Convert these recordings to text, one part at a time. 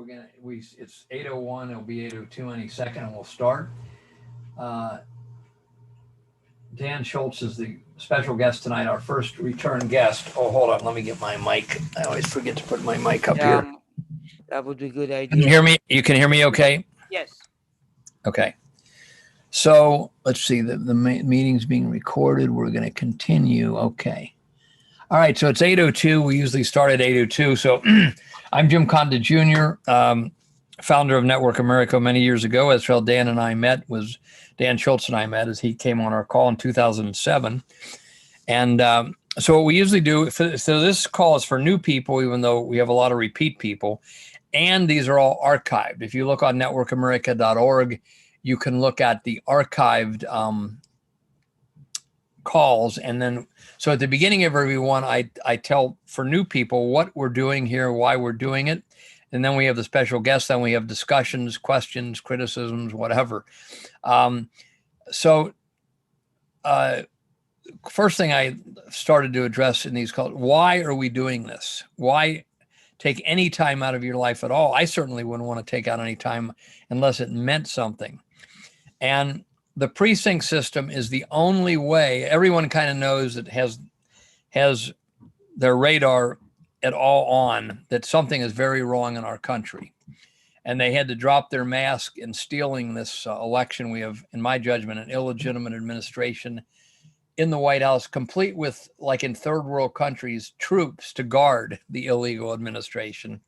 It's 8:01. It'll be 8:02 any second, and we'll start. Uh, Dan Schultz is the special guest tonight, our first return guest. Oh, hold on. Let me get my mic. I always forget to put my mic up here. That would be a good idea. Can you hear me? You can hear me okay? Yes. Okay. So let's see. The meeting's being recorded. We're going to continue. Okay. All right. So it's 8:02. We usually start at 8:02. So I'm Jim Conda Jr., founder of Network America many years ago. That's how Dan Schultz and I met as he came on our call in 2007. And so what we usually do, so this call is for new people, even though we have a lot of repeat people. And these are all archived. If you look on networkamerica.org, you can look at the archived calls. And then, so at the beginning of every one, I tell for new people what we're doing here, why we're doing it. And then we have the special guests, then we have discussions, questions, criticisms, whatever. First thing I started to address in these calls, why are we doing this? Why take any time out of your life at all? I certainly wouldn't want to take out any time unless it meant something. And the precinct system is the only way. Everyone kind of knows that has their radar at all on that something is very wrong in our country. And they had to drop their mask in stealing this election. We have, in my judgment, an illegitimate administration in the White House, complete with, like in third world countries, troops to guard the illegal administration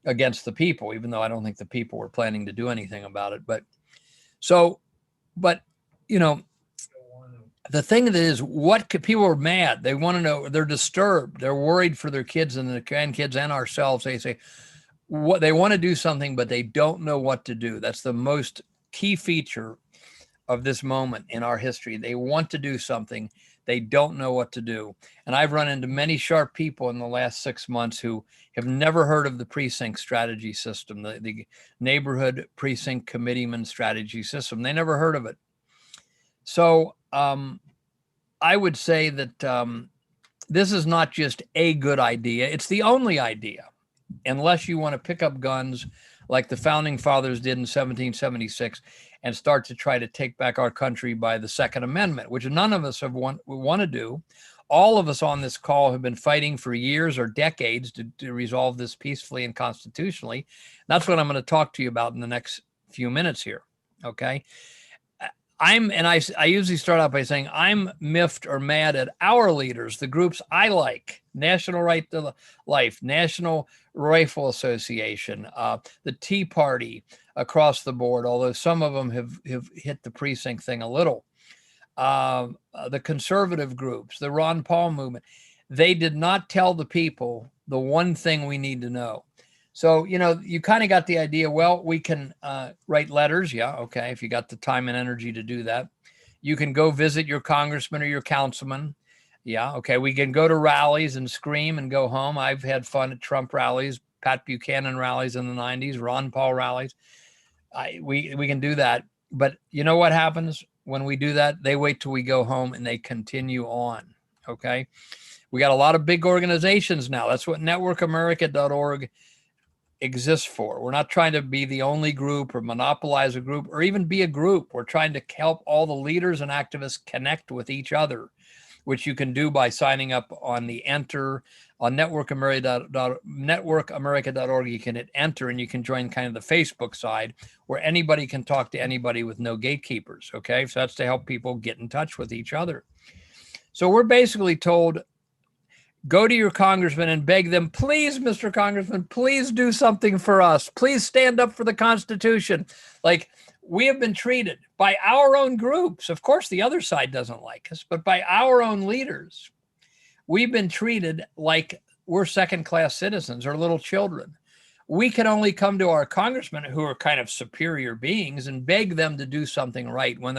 against the people, even though I don't think the people were planning to do anything about it. But you know, the thing that is, people are mad. They want to know, they're disturbed. They're worried for their kids and their grandkids and ourselves. They say what they want to do something, but they don't know what to do. That's the most key feature of this moment in our history. They want to do something. They don't know what to do. And I've run into many sharp people in the last 6 months who have never heard of the precinct strategy system, the neighborhood precinct committeeman strategy system. They never heard of it. So I would say that this is not just a good idea. It's the only idea, unless you want to pick up guns like the founding fathers did in 1776 and start to try to take back our country by the Second Amendment, which none of us want to do. All of us on this call have been fighting for years or decades to resolve this peacefully and constitutionally. That's what I'm going to talk to you about in the next few minutes here, okay? I usually start out by saying I'm miffed or mad at our leaders, the groups I like: National Right to Life, National Rifle Association, the Tea Party across the board, although some of them have hit the precinct thing a little. The conservative groups, the Ron Paul movement, they did not tell the people the one thing we need to know. So, you kind of got the idea. Well, we can write letters. Yeah. Okay. If you got the time and energy to do that, you can go visit your congressman or your councilman. Yeah. Okay. We can go to rallies and scream and go home. I've had fun at Trump rallies, Pat Buchanan rallies in the 90s, Ron Paul rallies. We can do that. But you know what happens when we do that? They wait till we go home and they continue on. Okay. We got a lot of big organizations now. That's what networkamerica.org exists for. We're not trying to be the only group or monopolize a group or even be a group. We're trying to help all the leaders and activists connect with each other, which you can do by signing up on the enter on networkamerica.org. You can hit enter and you can join kind of the Facebook side where anybody can talk to anybody with no gatekeepers. Okay. So that's to help people get in touch with each other. So we're basically told, go to your congressman and beg them, please, Mr. Congressman, please do something for us. Please stand up for the Constitution. Like, we have been treated by our own groups. Of course, the other side doesn't like us, but by our own leaders, we've been treated like we're second-class citizens or little children. We can only come to our congressmen, who are kind of superior beings, and beg them to do something right when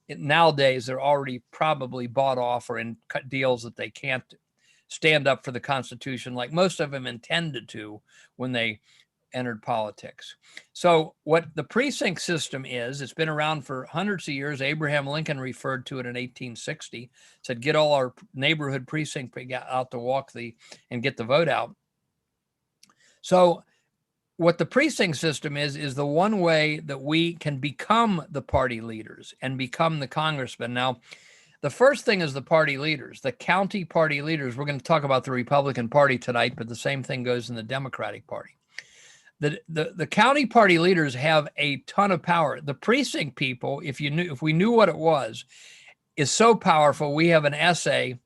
nowadays they're already probably bought off or in deals that they can't stand up for the Constitution like most of them intended to when they entered politics. So what the precinct system is, it's been around for hundreds of years. Abraham Lincoln referred to it in 1860, said, get all our neighborhood precinct out to walk and get the vote out. So what the precinct system is the one way that we can become the party leaders and become the congressman. Now, the first thing is the party leaders, the county party leaders. We're going to talk about the Republican Party tonight, but the same thing goes in the Democratic Party. The county party leaders have a ton of power. The precinct people, if we knew what it was, is so powerful. We have an essay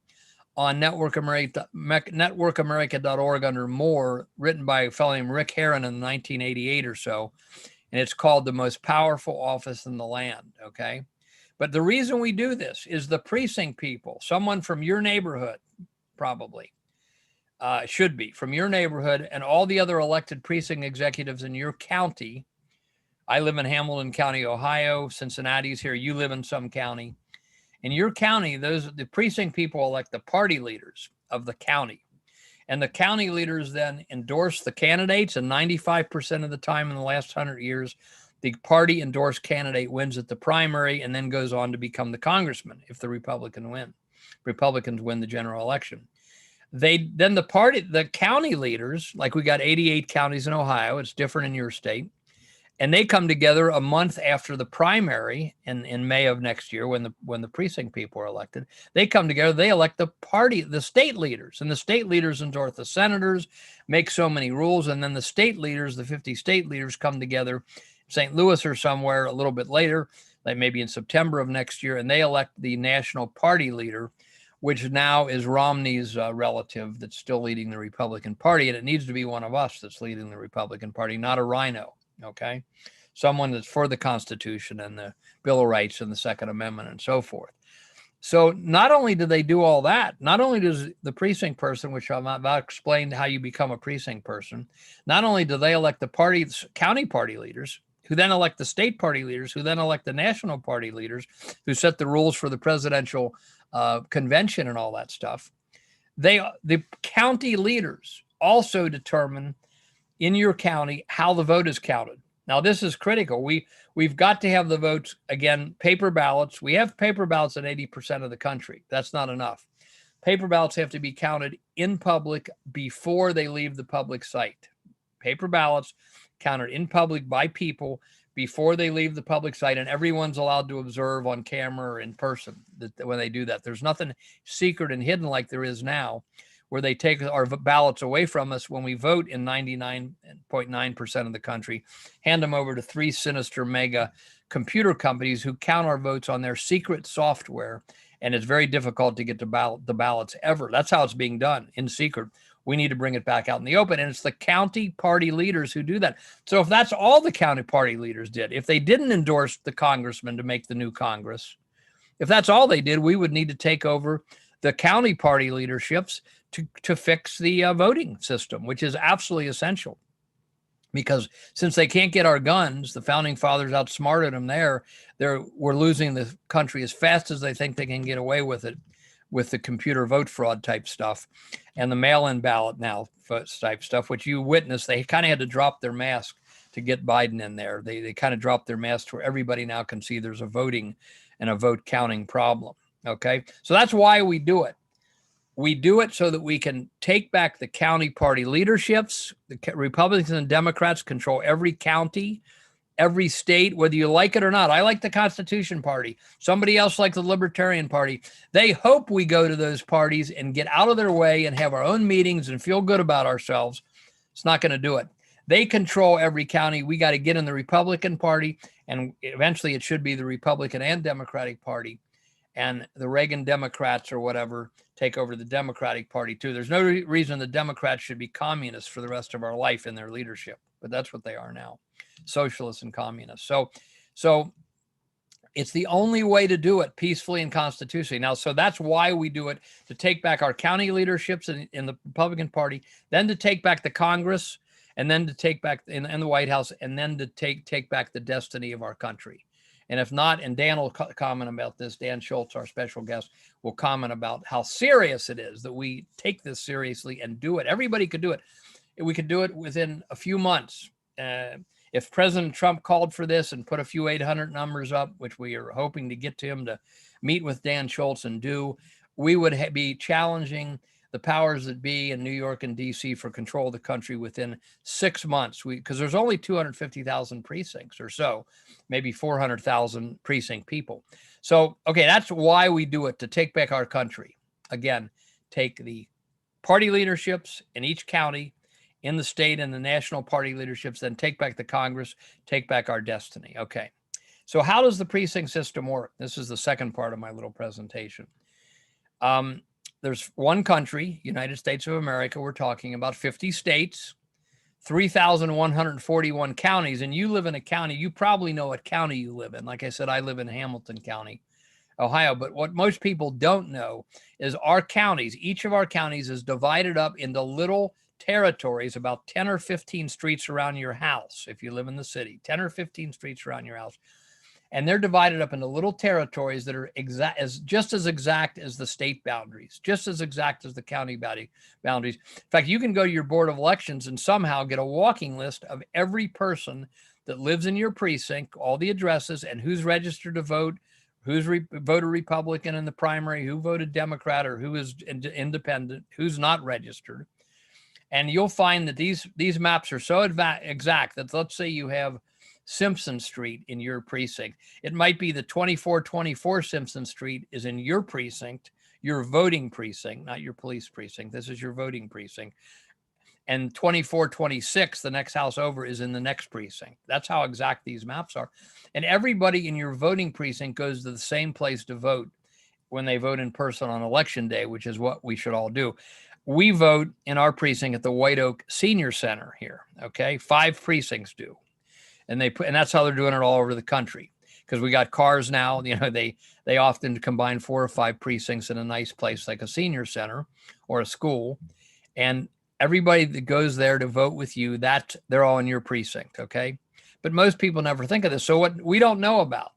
on networkamerica.org under more, written by a fellow named Rick Herron in 1988 or so, and it's called The Most Powerful Office in the Land, okay? But the reason we do this is the precinct people, someone from your neighborhood, probably, should be from your neighborhood, and all the other elected precinct executives in your county. I live in Hamilton County, Ohio. Cincinnati's here. You live in some county. In your county, the precinct people elect the party leaders of the county. And the county leaders then endorse the candidates, and 95% of the time in the last 100 years, the party endorsed candidate wins at the primary and then goes on to become the congressman if the Republicans win the general election. The county leaders, like we got 88 counties in Ohio, it's different in your state, and they come together a month after the primary in May of next year when the precinct people are elected. They come together, they elect the state leaders, and the state leaders endorse the senators, make so many rules, and then the state leaders, the 50 state leaders, come together in St. Louis or somewhere a little bit later, like maybe in September of next year, and they elect the national party leader, which now is Romney's relative that's still leading the Republican Party. And it needs to be one of us that's leading the Republican Party, not a rhino, okay? Someone that's for the Constitution and the Bill of Rights and the Second Amendment and so forth. So not only do they do all that, not only does the precinct person, which I'm about to explain how you become a precinct person, not only do they elect the county party leaders, who then elect the state party leaders, who then elect the national party leaders, who set the rules for the presidential convention and all that stuff. The county leaders also determine in your county how the vote is counted. Now, this is critical. We've got to have the votes, again, paper ballots. We have paper ballots in 80% of the country. That's not enough. Paper ballots have to be counted in public before they leave the public site. Paper ballots counted in public by people before they leave the public site, and everyone's allowed to observe on camera or in person when they do that. There's nothing secret and hidden like there is now, where they take our ballots away from us when we vote in 99.9% of the country, hand them over to 3 sinister mega computer companies who count our votes on their secret software, and it's very difficult to get the ballots ever. That's how it's being done, in secret. We need to bring it back out in the open, and it's the county party leaders who do that. So if that's all the county party leaders did, if they didn't endorse the congressman to make the new Congress, if that's all they did, we would need to take over the county party leaderships to fix the voting system, which is absolutely essential. Because since they can't get our guns, the founding fathers outsmarted them there. We're losing the country as fast as they think they can get away with it, with the computer vote fraud type stuff and the mail-in ballot now type stuff, which you witnessed. They kind of had to drop their mask to get Biden in there. They kind of dropped their mask where everybody now can see there's a voting and a vote counting problem. Okay. So that's why we do it. We do it so that we can take back the county party leaderships. The Republicans and Democrats control every county, every state, whether you like it or not. I like the Constitution Party. Somebody else likes the Libertarian Party. They hope we go to those parties and get out of their way and have our own meetings and feel good about ourselves. It's not going to do it. They control every county. We got to get in the Republican Party, and eventually it should be the Republican and Democratic Party. And the Reagan Democrats or whatever take over the Democratic Party too. There's no reason the Democrats should be communists for the rest of our life in their leadership, but that's what they are now, socialists and communists. So it's the only way to do it peacefully and constitutionally. Now, so that's why we do it, to take back our county leaderships in the Republican Party, then to take back the Congress, and then to take back in the White House, and then to take back the destiny of our country. And if not, and Dan will comment about this, Dan Schultz, our special guest, will comment about how serious it is that we take this seriously and do it. Everybody could do it. We could do it within a few months. If President Trump called for this and put a few 800 numbers up, which we are hoping to get to him to meet with Dan Schultz and do, we would be challenging the powers that be in New York and DC for control of the country within 6 months. Because there's only 250,000 precincts or so, maybe 400,000 precinct people. So, okay, that's why we do it, to take back our country. Again, take the party leaderships in each county, in the state, and the national party leaderships, then take back the Congress, take back our destiny. Okay. So how does the precinct system work? This is the second part of my little presentation. There's one country, United States of America. We're talking about 50 states, 3,141 counties. And you live in a county, you probably know what county you live in. Like I said, I live in Hamilton County, Ohio. But what most people don't know is our counties, each of our counties is divided up into little territories, about 10 or 15 streets around your house. If you live in the city, 10 or 15 streets around your house. And they're divided up into little territories that are just as exact as the state boundaries, just as exact as the county boundaries. In fact, you can go to your board of elections and somehow get a walking list of every person that lives in your precinct, all the addresses, and who's registered to vote, who's voted Republican in the primary, who voted Democrat, or who is independent, who's not registered. And you'll find that these maps are so exact that, let's say you have Simpson Street in your precinct. It might be the 2424 Simpson Street is in your precinct, your voting precinct, not your police precinct. This is your voting precinct. And 2426, the next house over, is in the next precinct. That's how exact these maps are. And everybody in your voting precinct goes to the same place to vote when they vote in person on election day, which is what we should all do. We vote in our precinct at the White Oak Senior Center here. Okay, 5 precincts do. And that's how they're doing it all over the country, because we got cars now. You know, they often combine 4 or 5 precincts in a nice place like a senior center or a school, and everybody that goes there to vote with you, they're all in your precinct. Okay, but most people never think of this. So what we don't know about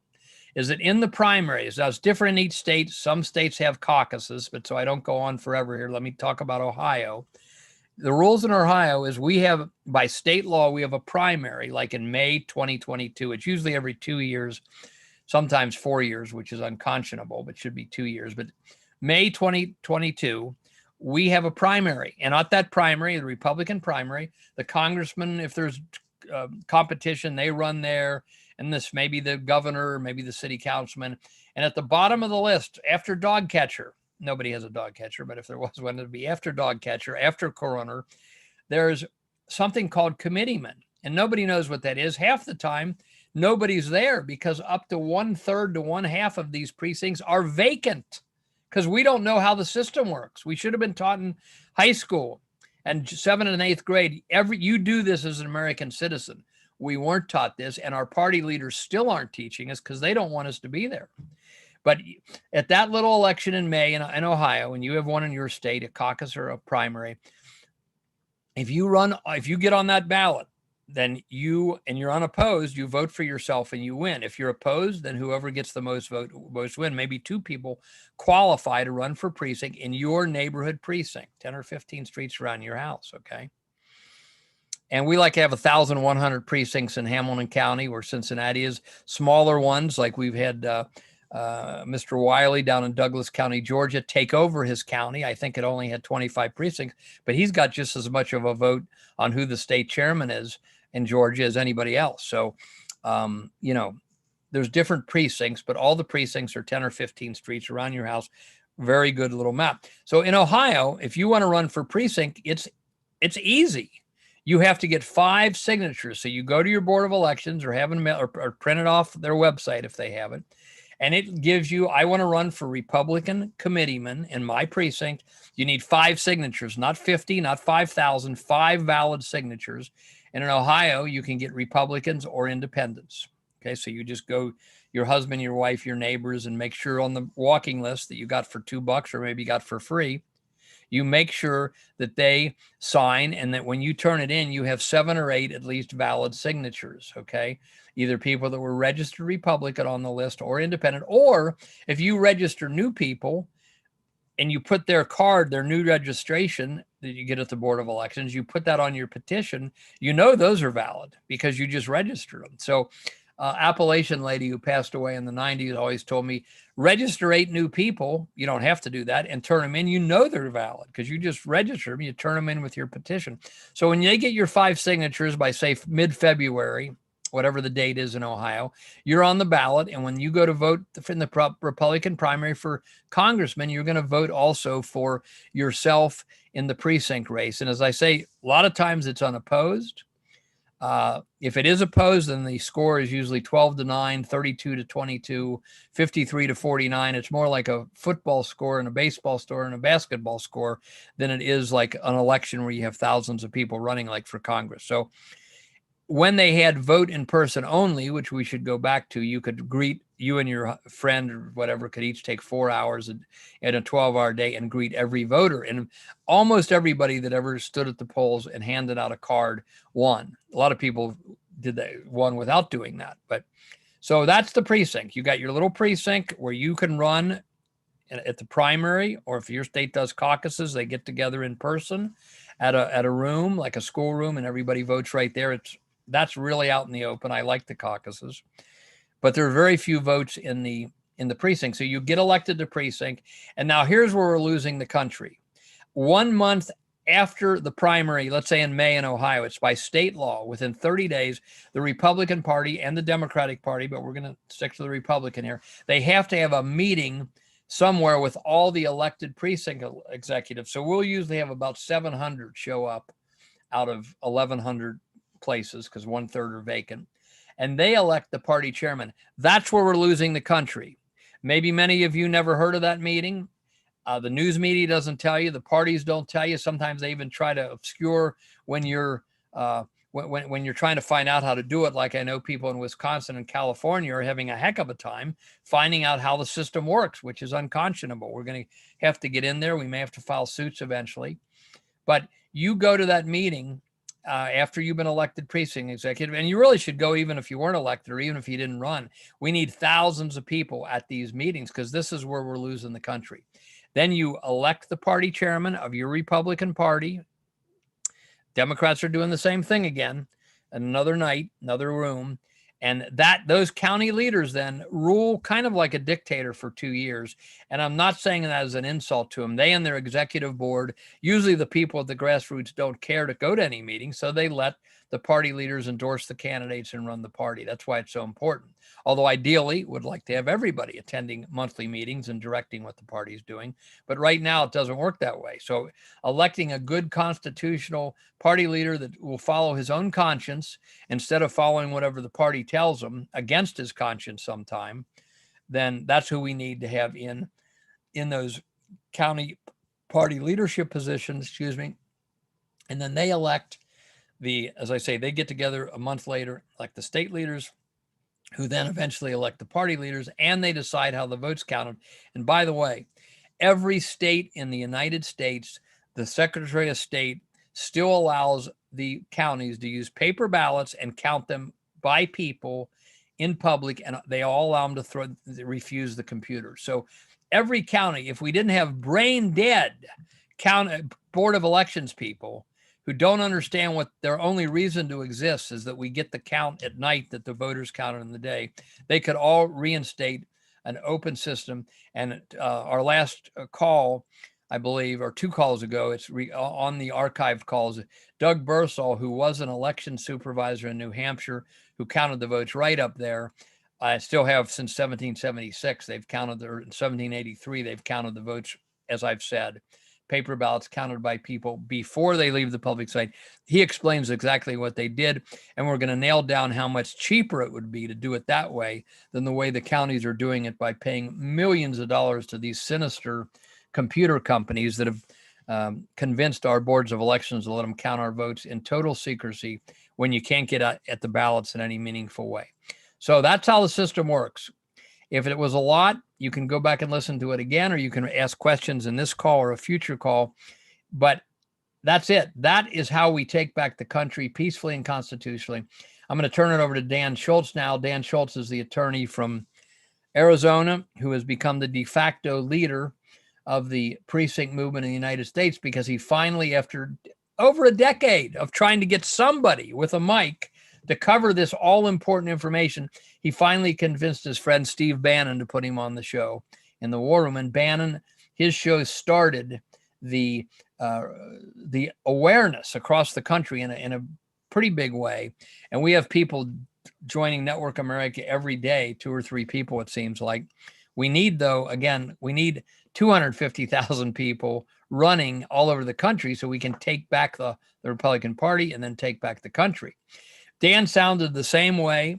is that in the primaries, now it's different in each state. Some states have caucuses, but so I don't go on forever here. Let me talk about Ohio. The rules in Ohio is we have, by state law, we have a primary, like in May 2022. It's usually every 2 years, sometimes 4 years, which is unconscionable, but should be 2 years. But May 2022, we have a primary. And at that primary, the Republican primary, the congressman, if there's competition, they run there. And this may be the governor, maybe the city councilman. And at the bottom of the list, after dog catcher, nobody has a dog catcher, but if there was one, it'd be after dog catcher, after coroner, there's something called committeeman. And nobody knows what that is. Half the time, nobody's there, because up to 1/3 to 1/2 of these precincts are vacant, because we don't know how the system works. We should have been taught in high school and 7th and 8th grade. You do this as an American citizen. We weren't taught this, and our party leaders still aren't teaching us because they don't want us to be there. But at that little election in May in Ohio, and you have one in your state, a caucus or a primary, if you get on that ballot, then you're unopposed, you vote for yourself and you win. If you're opposed, then whoever gets the most votes win. Maybe 2 people qualify to run for precinct in your neighborhood precinct, 10 or 15 streets around your house. Okay. And we like to have 1,100 precincts in Hamilton County, where Cincinnati is. Smaller ones, like we've had Mr. Wiley down in Douglas County, Georgia, take over his county. I think it only had 25 precincts, but he's got just as much of a vote on who the state chairman is in Georgia as anybody else. So, there's different precincts, but all the precincts are 10 or 15 streets around your house. Very good little map. So in Ohio, if you want to run for precinct, it's easy. You have to get 5 signatures. So you go to your board of elections or have them or print it off their website if they have it. And it gives you, I want to run for Republican committeeman in my precinct. You need 5 signatures, not 50, not 5,000, 5 valid signatures. And in Ohio, you can get Republicans or independents. Okay, so you just go, your husband, your wife, your neighbors, and make sure on the walking list that you got for $2 or maybe got for free, you make sure that they sign, and that when you turn it in, you have 7 or 8 at least valid signatures. Okay, either people that were registered Republican on the list or independent, or if you register new people and you put their card, their new registration that you get at the Board of Elections, you put that on your petition, those are valid because you just registered them. So Appalachian lady who passed away in the 90s always told me, register 8 new people. You don't have to do that, and turn them in. You know they're valid because you just register them. You turn them in with your petition. So when they get your 5 signatures by, say, mid-February, whatever the date is in Ohio, you're on the ballot. And when you go to vote in the Republican primary for congressman, you're going to vote also for yourself in the precinct race. And as I say, a lot of times it's unopposed. If it is opposed, then the score is usually 12-9, 32-22, 53-49. It's more like a football score and a baseball score and a basketball score than it is like an election where you have thousands of people running like for Congress. So when they had vote in person only, which we should go back to, you could greet, you and your friend or whatever could each take 4 hours in a 12-hour day and greet every voter. And almost everybody that ever stood at the polls and handed out a card won. A lot of people won without doing that. But so that's the precinct. You got your little precinct where you can run at the primary, or if your state does caucuses, they get together in person at a room, like a school room, and everybody votes right there. That's really out in the open. I like the caucuses, but there are very few votes in the precinct. So you get elected to precinct. And now here's where we're losing the country. 1 month after the primary, let's say in May in Ohio, it's by state law, within 30 days, the Republican Party and the Democratic Party, but we're going to stick to the Republican here, they have to have a meeting somewhere with all the elected precinct executives. So we'll usually have about 700 show up out of 1,100 places, because 1/3 are vacant, and they elect the party chairman. That's where we're losing the country. Maybe many of you never heard of that meeting. The news media doesn't tell you. The parties don't tell you. Sometimes they even try to obscure when you're when you're trying to find out how to do it. Like I know people in Wisconsin and California are having a heck of a time finding out how the system works, which is unconscionable. We're going to have to get in there. We may have to file suits eventually. But you go to that meeting after you've been elected precinct executive, and you really should go even if you weren't elected or even if you didn't run. We need thousands of people at these meetings because this is where we're losing the country. Then you elect the party chairman of your Republican Party. Democrats are doing the same thing again. Another night, another room. And those county leaders then rule kind of like a dictator for 2 years. And I'm not saying that as an insult to them. They and their executive board, usually the people at the grassroots, don't care to go to any meetings. So they let the party leaders endorse the candidates and run the party. That's why it's so important. Although ideally would like to have everybody attending monthly meetings and directing what the party's doing. But right now it doesn't work that way. So electing a good constitutional party leader that will follow his own conscience instead of following whatever the party tells him against his conscience sometime, then that's who we need to have in those county party leadership positions, And then they elect as I say, they get together a month later, like the state leaders, who then eventually elect the party leaders, and they decide how the votes counted. And by the way, every state in the United States, the Secretary of State still allows the counties to use paper ballots and count them by people in public, and they all allow them to refuse the computer. So every county, if we didn't have brain dead Board of Elections people who don't understand what their only reason to exist is that we get the count at night that the voters counted in the day, they could all reinstate an open system. And our last call, I believe, or 2 calls ago, it's on the archived calls, Doug Bersall, who was an election supervisor in New Hampshire, who counted the votes right up there. I still have since 1776. They've counted, or in 1783, they've counted the votes, as I've said. Paper ballots counted by people before they leave the public site. He explains exactly what they did, and we're going to nail down how much cheaper it would be to do it that way than the way the counties are doing it by paying millions of dollars to these sinister computer companies that have convinced our boards of elections to let them count our votes in total secrecy when you can't get at the ballots in any meaningful way. So that's how the system works. If it was a lot, you can go back and listen to it again, or you can ask questions in this call or a future call. But that's it. That is how we take back the country peacefully and constitutionally. I'm going to turn it over to Dan Schultz now. Dan Schultz is the attorney from Arizona who has become the de facto leader of the precinct movement in the United States because he finally, after over a decade of trying to get somebody with a mic to cover this all important information, he finally convinced his friend Steve Bannon to put him on the show in the War Room. And Bannon, his show started the awareness across the country in a pretty big way. And we have people joining Network America every day, 2 or 3 people, it seems like. We need 250,000 people running all over the country so we can take back the Republican Party and then take back the country. Dan sounded the same way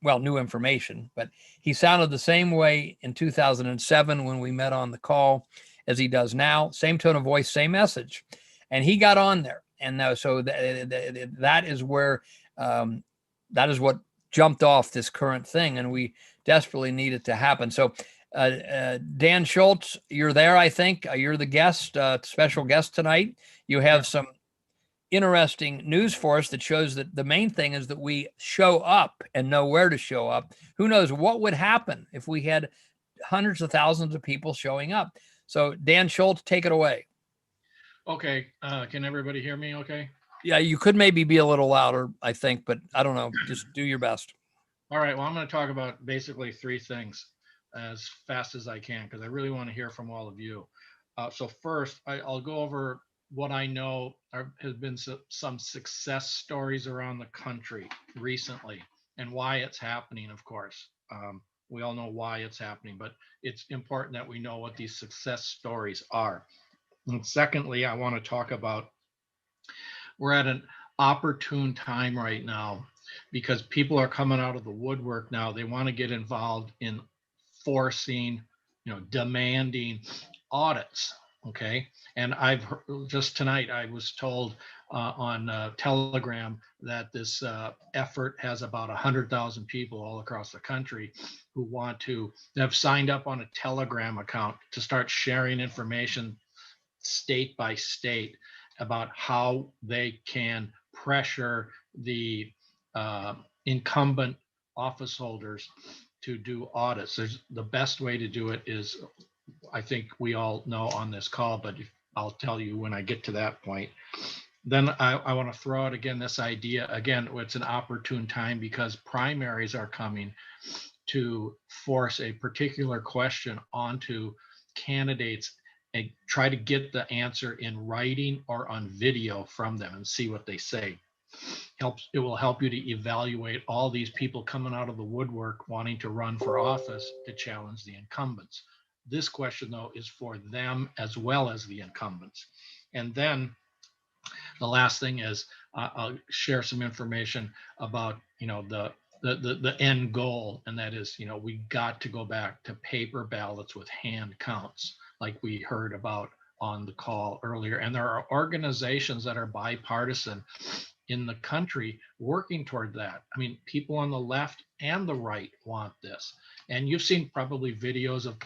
new information, but he sounded the same way in 2007 when we met on the call as he does now. Same tone of voice, same message. And he got on there. And so that is where, that is what jumped off this current thing. And we desperately need it to happen. So Dan Schultz, you're there, I think. You're the guest, special guest tonight. You have some interesting news for us that shows that the main thing is that we show up and know where to show up. Who knows what would happen if we had hundreds of thousands of people showing up? So Dan Schultz, take it away. Okay. Can everybody hear me okay? Yeah, you could maybe be a little louder, I think, but I don't know. Just do your best. All right. Well, I'm going to talk about basically 3 things as fast as I can, because I really want to hear from all of you. So first, I'll go over what I know has been some success stories around the country recently and why it's happening, of course. We all know why it's happening, but it's important that we know what these success stories are. And secondly, I want to talk about, we're at an opportune time right now because people are coming out of the woodwork now. They want to get involved in forcing, demanding audits. Okay. And I've heard, just tonight, I was told on Telegram that this effort has about 100,000 people all across the country who have signed up on a Telegram account to start sharing information state by state about how they can pressure the incumbent office holders to do audits. The best way to do it is, I think we all know on this call, but I'll tell you when I get to that point. Then I want to throw out again this idea. Again, it's an opportune time because primaries are coming to force a particular question onto candidates and try to get the answer in writing or on video from them and see what they say. It will help you to evaluate all these people coming out of the woodwork wanting to run for office to challenge the incumbents. This question, though, is for them as well as the incumbents. And then the last thing is I'll share some information about, the end goal, and that is, we got to go back to paper ballots with hand counts, like we heard about on the call earlier. And there are organizations that are bipartisan in the country working toward that. I mean, people on the left and the right want this. And you've seen probably videos of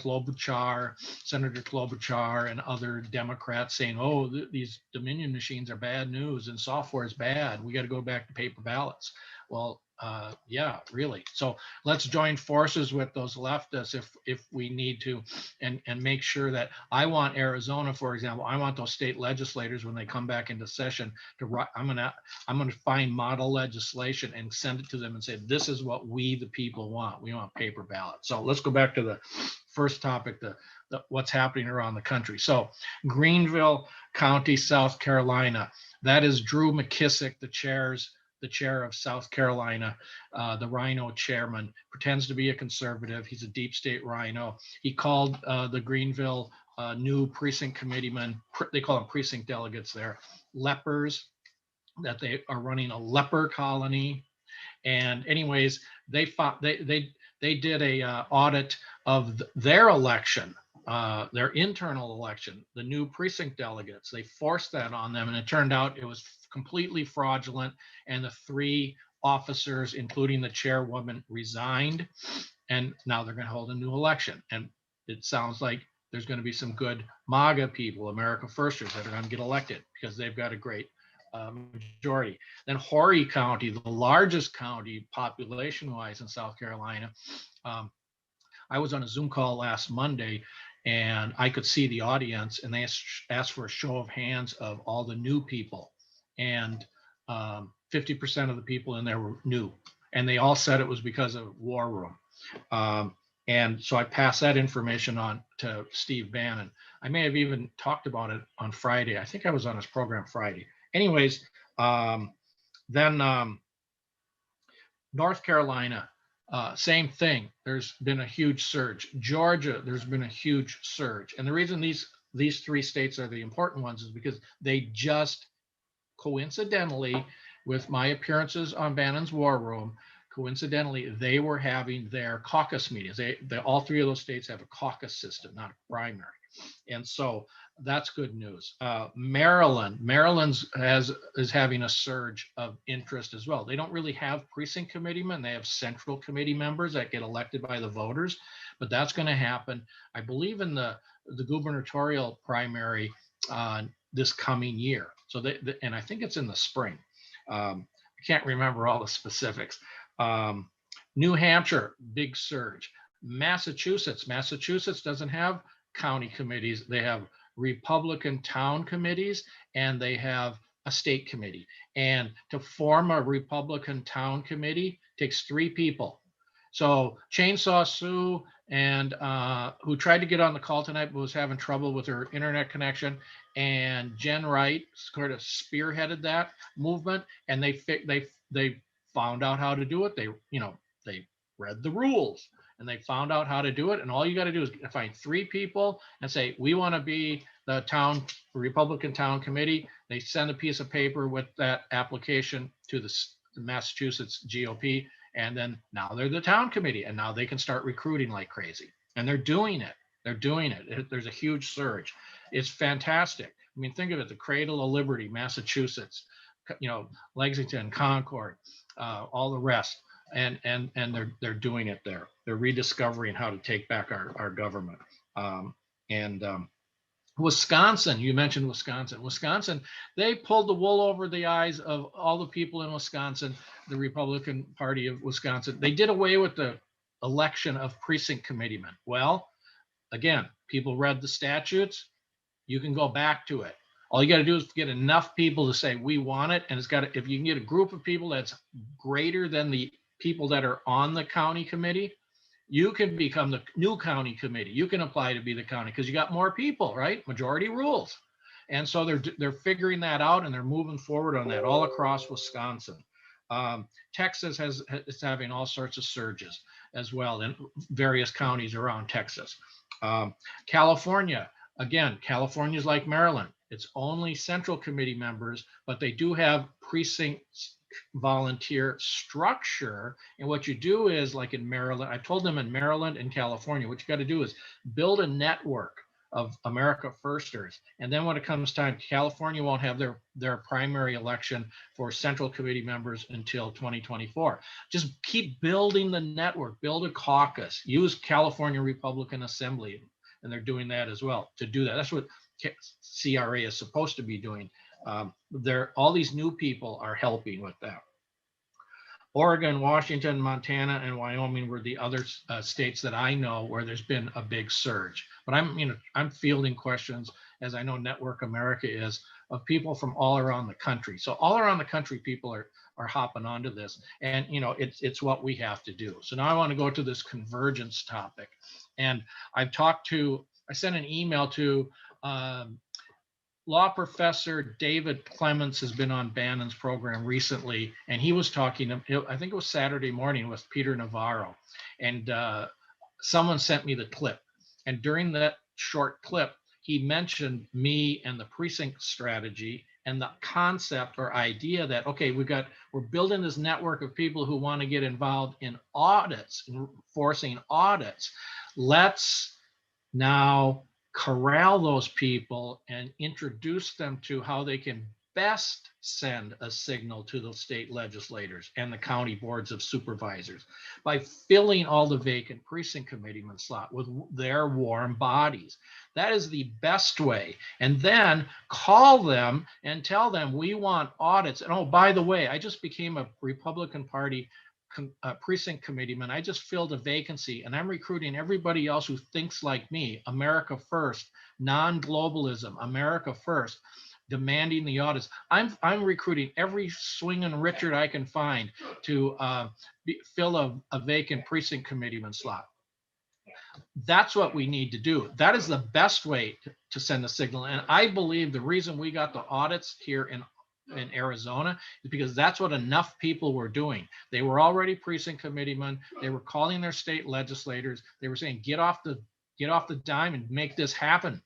Senator Klobuchar and other Democrats saying, oh, these Dominion machines are bad news and software is bad. We got to go back to paper ballots. Well, yeah, really. So let's join forces with those leftists if we need to, and make sure that I want Arizona, for example, I want those state legislators when they come back into session I'm gonna find model legislation and send it to them and say, this is what we the people want. We want paper ballots. So let's go back to the first topic, the what's happening around the country. So Greenville County, South Carolina, that is Drew McKissick, the chair of South Carolina, the Rhino chairman, pretends to be a conservative. He's a deep state Rhino. He called the Greenville new precinct committeemen, they call them precinct delegates there, lepers, that they are running a leper colony. And anyways, they did a audit of their election, their internal election, the new precinct delegates. They forced that on them, and it turned out it was completely fraudulent. And the 3 officers, including the chairwoman, resigned. And now they're going to hold a new election. And it sounds like there's going to be some good MAGA people, America Firsters, that are going to get elected because they've got a great majority. Then Horry County, the largest county population-wise in South Carolina. I was on a Zoom call last Monday, and I could see the audience, and they asked for a show of hands of all the new people. And 50% of the people in there were new, and they all said it was because of War Room. And so I passed that information on to Steve Bannon. I may have even talked about it on Friday. I think I was on his program Friday. Anyways, then North Carolina, same thing. There's been a huge surge. Georgia, there's been a huge surge. And the reason these three states are the important ones is because they just coincidentally, with my appearances on Bannon's War Room, coincidentally, they were having their caucus meetings. All three of those states have a caucus system, not a primary. And so that's good news. Maryland is having a surge of interest as well. They don't really have precinct committeemen. They have central committee members that get elected by the voters, but that's going to happen, I believe, in the gubernatorial primary this coming year. So and I think it's in the spring. I can't remember all the specifics. New Hampshire, big surge. Massachusetts doesn't have county committees. They have Republican town committees, and they have a state committee. And to form a Republican town committee takes 3 people. So Chainsaw Sue, and who tried to get on the call tonight but was having trouble with her internet connection, and Jen Wright sort of spearheaded that movement, and they found out how to do it. They read the rules, and they found out how to do it. And all you got to do is find 3 people and say, we want to be the Republican town committee. They send a piece of paper with that application to the Massachusetts GOP. And then now they're the town committee, and now they can start recruiting like crazy. And they're doing it. There's a huge surge. It's fantastic. I mean, think of it, the cradle of liberty, Massachusetts, Lexington, Concord, all the rest. And they're doing it there. They're rediscovering how to take back our government. Wisconsin, you mentioned Wisconsin, they pulled the wool over the eyes of all the people in Wisconsin, the Republican Party of Wisconsin. They did away with the election of precinct committeemen. Well, again, people read the statutes. You can go back to it. All you got to do is get enough people to say, we want it. And if you can get a group of people that's greater than the people that are on the county committee, you can become the new county committee. You can apply to be the county because you got more people, right? Majority rules. And so they're figuring that out, and they're moving forward on that all across Wisconsin. Texas is having all sorts of surges as well in various counties around Texas. California, again, California's like Maryland. It's only central committee members, but they do have precincts volunteer structure. And what you do is, like in Maryland, I told them in Maryland and California, what you got to do is build a network of America Firsters. And then when it comes time, California won't have their primary election for central committee members until 2024. Just keep building the network, build a caucus, use California Republican Assembly. And they're doing that as well to do that. That's what CRA is supposed to be doing. All these new people are helping with that. Oregon, Washington, Montana, and Wyoming were the other states that I know where there's been a big surge. But I'm fielding questions, as I know Network America is, of people from all around the country. So all around the country, people are hopping onto this, and it's what we have to do. So now I want to go to this convergence topic, and I sent an email to law professor David Clements has been on Bannon's program recently, and he was talking, I think it was Saturday morning, with Peter Navarro, and someone sent me the clip. And during that short clip, he mentioned me and the precinct strategy and the concept or idea that, okay, we're building this network of people who want to get involved in audits, enforcing audits. Let's now corral those people and introduce them to how they can best send a signal to the state legislators and the county boards of supervisors by filling all the vacant precinct committeeman slot with their warm bodies. That is the best way. And then call them and tell them we want audits. And oh, by the way, I just became a Republican Party precinct committeeman. I just filled a vacancy, and I'm recruiting everybody else who thinks like me. America first, non-globalism, America first. demanding the audits. I'm recruiting every swinging Richard I can find to fill a vacant precinct committeeman slot. That's what we need to do. That is the best way to send a signal. And I believe the reason we got the audits here in Arizona is because that's what enough people were doing. They were already precinct committeemen. They were calling their state legislators. They were saying, get off the dime and make this happen,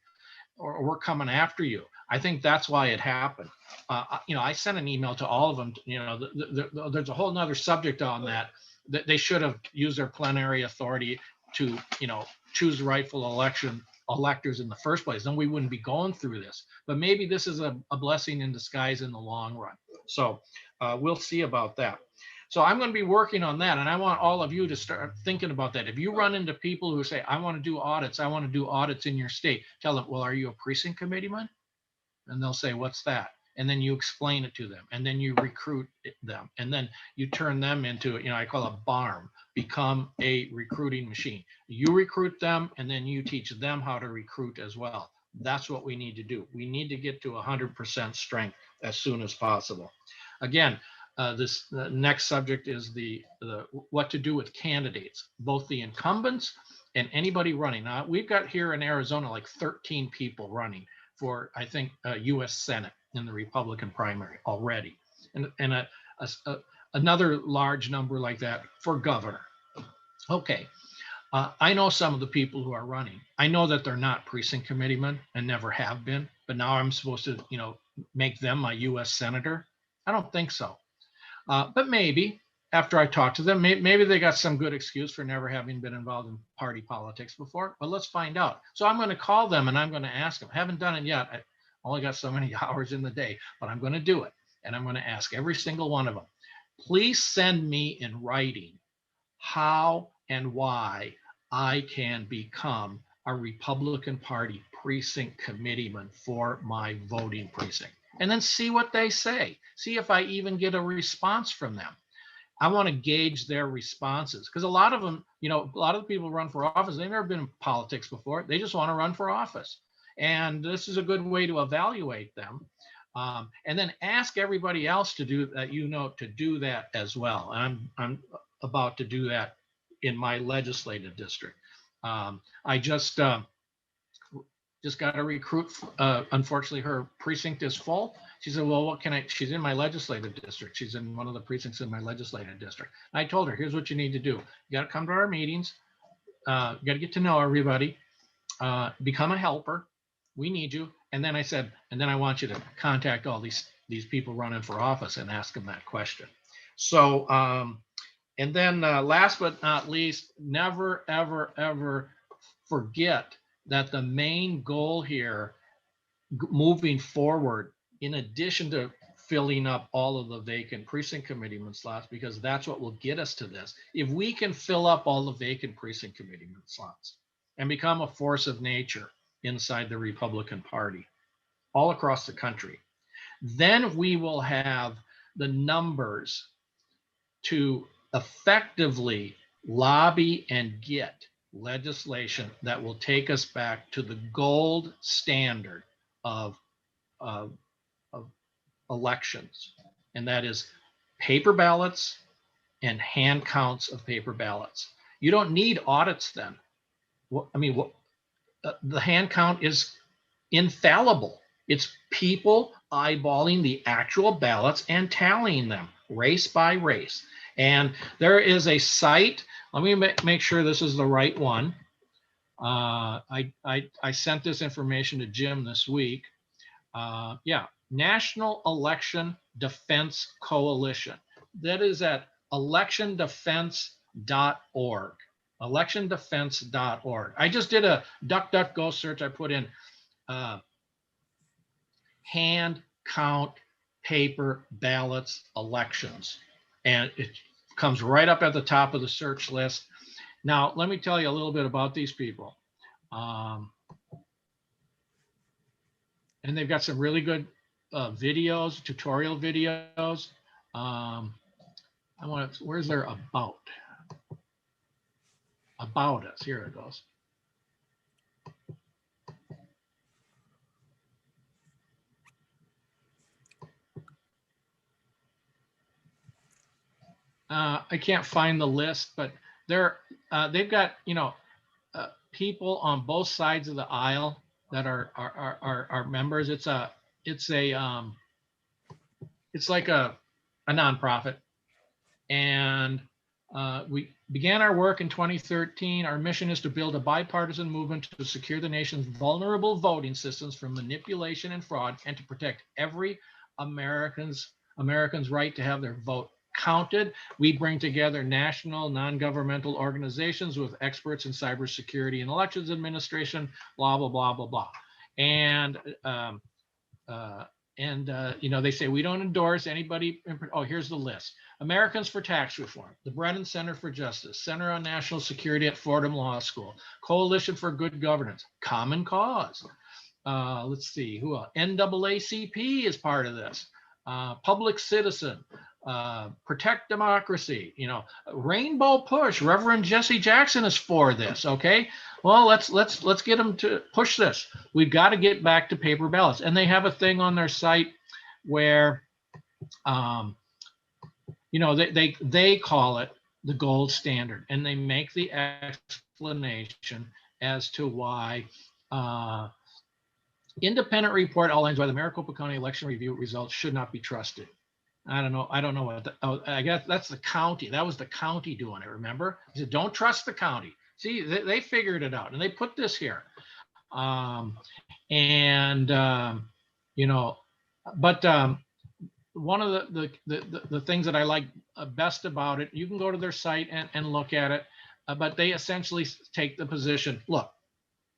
or we're coming after you. I think that's why it happened. I sent an email to all of them. There's a whole nother subject on that they should have used their plenary authority to, choose rightful electors in the first place. Then we wouldn't be going through this. But maybe this is a blessing in disguise in the long run. So we'll see about that. So I'm going to be working on that. And I want all of you to start thinking about that. If you run into people who say, I want to do audits in your state, tell them, well, are you a precinct committeeman? And they'll say, what's that? And then you explain it to them, and then you recruit them, and then you turn them into, I call a BARM, become a recruiting machine. You recruit them, and then you teach them how to recruit as well. That's what we need to do. We need to get to 100% strength as soon as possible. Again, the next subject is the what to do with candidates, both the incumbents and anybody running. Now, we've got here in Arizona like 13 people running for, I think, U.S. Senate in the Republican primary already, and another large number like that for governor. Okay, I know some of the people who are running. I know that they're not precinct committeemen and never have been, but now I'm supposed to, make them my U.S. senator. I don't think so, but maybe after I talk to them, maybe they got some good excuse for never having been involved in party politics before. But let's find out. So I'm going to call them and I'm going to ask them. I haven't done it yet. I only got so many hours in the day, but I'm going to do it. And I'm going to ask every single one of them, please send me in writing how and why I can become a Republican Party precinct committeeman for my voting precinct. And then see what they say. See if I even get a response from them. I want to gauge their responses, because a lot of them, a lot of the people who run for office, they've never been in politics before. They just want to run for office. And this is a good way to evaluate them. And then ask everybody else to do that, to do that as well. And I'm about to do that in my legislative district. I just got a recruit. Unfortunately, her precinct is full. She said, well, what can I, she's in my legislative district. She's in one of the precincts in my legislative district. I told her, here's what you need to do. You got to come to our meetings. You got to get to know everybody. Become a helper. We need you. And then I said, and then I want you to contact all these people running for office and ask them that question. So, and then last but not least, never, ever, ever forget that the main goal here moving forward, in addition to filling up all of the vacant precinct committeeman slots, because that's what will get us to this. If we can fill up all the vacant precinct committeeman slots and become a force of nature inside the Republican Party all across the country, then we will have the numbers to effectively lobby and get legislation that will take us back to the gold standard of elections, and that is paper ballots and hand counts of paper ballots. You don't need audits then. The hand count is infallible. It's people eyeballing the actual ballots and tallying them race by race. And there is a site. Let me make sure this is the right one. I sent this information to Jim this week. National Election Defense Coalition. That is at electiondefense.org. Electiondefense.org. I just did a DuckDuckGo search. I put in hand count paper ballots elections, and it comes right up at the top of the search list. Now, let me tell you a little bit about these people. And they've got some really good videos, tutorial videos. Where's their about? About us, here it goes. I can't find the list, but they've got, people on both sides of the aisle that are members. It's like a nonprofit, and we began our work in 2013. Our mission is to build a bipartisan movement to secure the nation's vulnerable voting systems from manipulation and fraud, and to protect every American's right to have their vote counted. We bring together national non-governmental organizations with experts in cybersecurity and elections administration, blah, blah, blah, blah, blah. And they say we don't endorse anybody. Oh, here's the list. Americans for Tax Reform, the Brennan Center for Justice, Center on National Security at Fordham Law School, Coalition for Good Governance, Common Cause. Let's see, who else? NAACP is part of this. Public Citizen, Protect Democracy, Rainbow Push. Reverend Jesse Jackson is for this. Okay, well, let's get them to push this. We've got to get back to paper ballots, and they have a thing on their site where, they call it the gold standard, and they make the explanation as to why. Independent report outlines why the Maricopa County election review results should not be trusted. I don't know what. I guess that's the county. That was the county doing it. Remember, he said, "Don't trust the county." See, they figured it out, and they put this here. But one of the things that I like best about it, you can go to their site and look at it, but they essentially take the position. Look,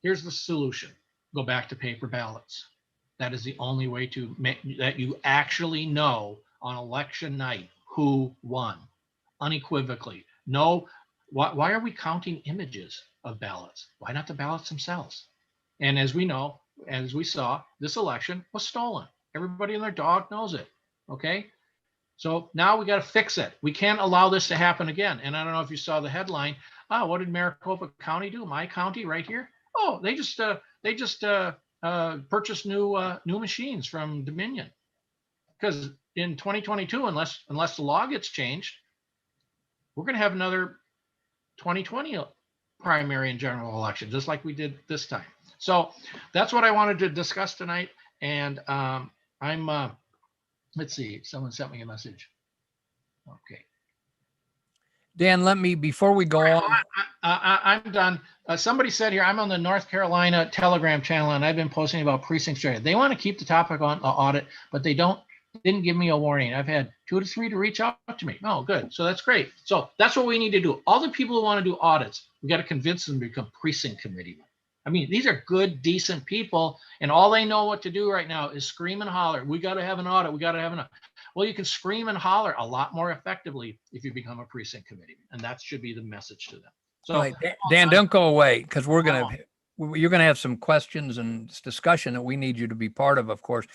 here's the solution. Go back to paper ballots. That is the only way to make that you actually know on election night who won unequivocally. No, why are we counting images of ballots? Why not the ballots themselves? And as we know, as we saw, this election was stolen. Everybody and their dog knows it. Okay. So now we got to fix it. We can't allow this to happen again. And I don't know if you saw the headline. Oh, what did Maricopa County do? My county right here. Oh, they just purchased new machines from Dominion, because in 2022, unless the law gets changed, we're going to have another 2020 primary and general election, just like we did this time. So that's what I wanted to discuss tonight. And let's see, someone sent me a message. Okay. Dan, before we go on. I'm done. Somebody said here, I'm on the North Carolina Telegram channel, and I've been posting about precinct strategy. They want to keep the topic on audit, but they didn't give me a warning. I've had 2 to 3 to reach out to me. Oh, good. So that's great. So that's what we need to do. All the people who want to do audits, we got to convince them to become precinct committeemen. I mean, these are good, decent people, and all they know what to do right now is scream and holler. We got to have an audit. We got to have an audit. Well, you can scream and holler a lot more effectively if you become a precinct committeeman, and that should be the message to them. So, right. Dan, don't go away, because you're going to have some questions and discussion that we need you to be part of course.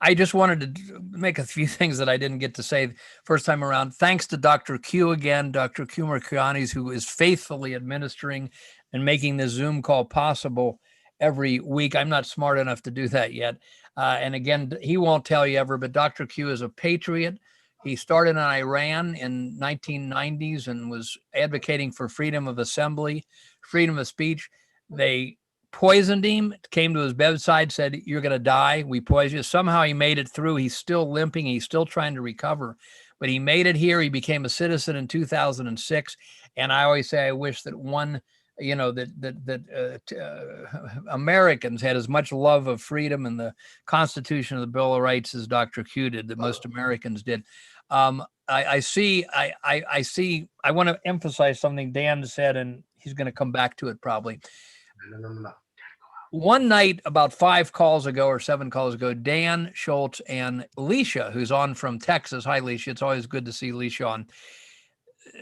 I just wanted to make a few things that I didn't get to say first time around. Thanks to Dr. Q again, Dr. Q Merkianis, who is faithfully administering and making this Zoom call possible every week. I'm not smart enough to do that yet. And again, he won't tell you ever, but Dr. Q is a patriot. He started in Iran in 1990s and was advocating for freedom of assembly, freedom of speech. They poisoned him, came to his bedside, said, "You're going to die. We poisoned you." Somehow he made it through. He's still limping. He's still trying to recover, but he made it here. He became a citizen in 2006. And I always say, I wish that Americans had as much love of freedom and the Constitution of the Bill of Rights as Dr. Q did, that most Americans did. I want to emphasize something Dan said, and he's going to come back to it probably. No. One night, about 5 calls ago or 7 calls ago, Dan Schultz and Alicia, who's on from Texas. Hi, Alicia. It's always good to see Alicia on.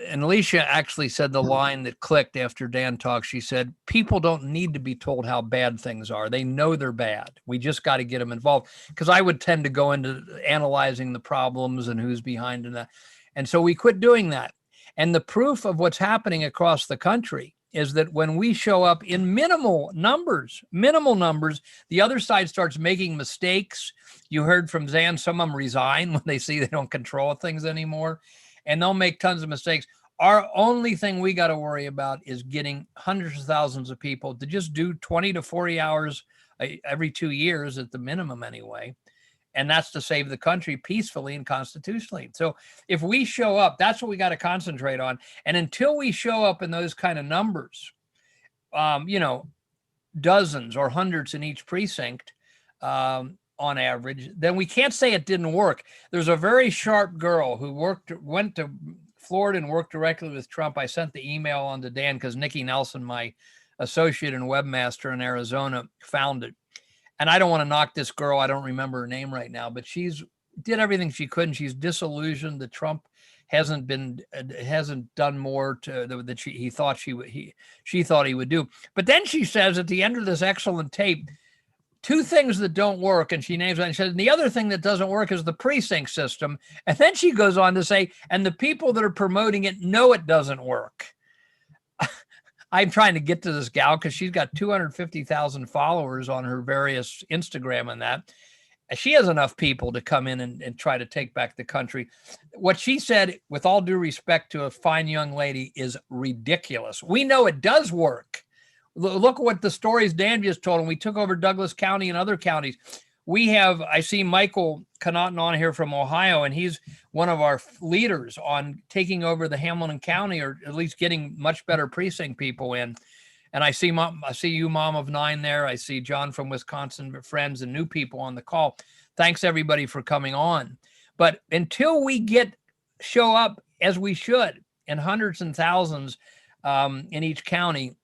And Alicia actually said the line that clicked after Dan talked. She said, people don't need to be told how bad things are. They know they're bad. We just got to get them involved. Because I would tend to go into analyzing the problems and who's behind that. And so we quit doing that. And the proof of what's happening across the country is that when we show up in minimal numbers, the other side starts making mistakes. You heard from Zan, some of them resign when they see they don't control things anymore. and they'll make tons of mistakes. Our only thing we got to worry about is getting hundreds of thousands of people to just do 20 to 40 hours every 2 years at the minimum anyway. And that's to save the country peacefully and constitutionally. So if we show up, that's what we got to concentrate on. And until we show up in those kind of numbers, dozens or hundreds in each precinct, on average, then we can't say it didn't work. There's a very sharp girl who went to Florida and worked directly with Trump. I sent the email on to Dan because Nikki Nelson, my associate and webmaster in Arizona, found it. And I don't want to knock this girl. I don't remember her name right now, but she's did everything she could, and she's disillusioned that Trump hasn't done more that she thought he would do. But then she says at the end of this excellent tape, two things that don't work, and she names it, and she says, and the other thing that doesn't work is the precinct system. And then she goes on to say, and the people that are promoting it know it doesn't work. I'm trying to get to this gal because she's got 250,000 followers on her various Instagram and that. She has enough people to come in and try to take back the country. What she said, with all due respect to a fine young lady, is ridiculous. We know it does work. Look at what the stories Dan just told, and we took over Douglas County and other counties. I see Michael Connaughton on here from Ohio, and he's one of our leaders on taking over the Hamilton County, or at least getting much better precinct people in. And I see you, Mom of Nine there. I see John from Wisconsin, friends and new people on the call. Thanks everybody for coming on. But until we show up as we should in hundreds and thousands in each county,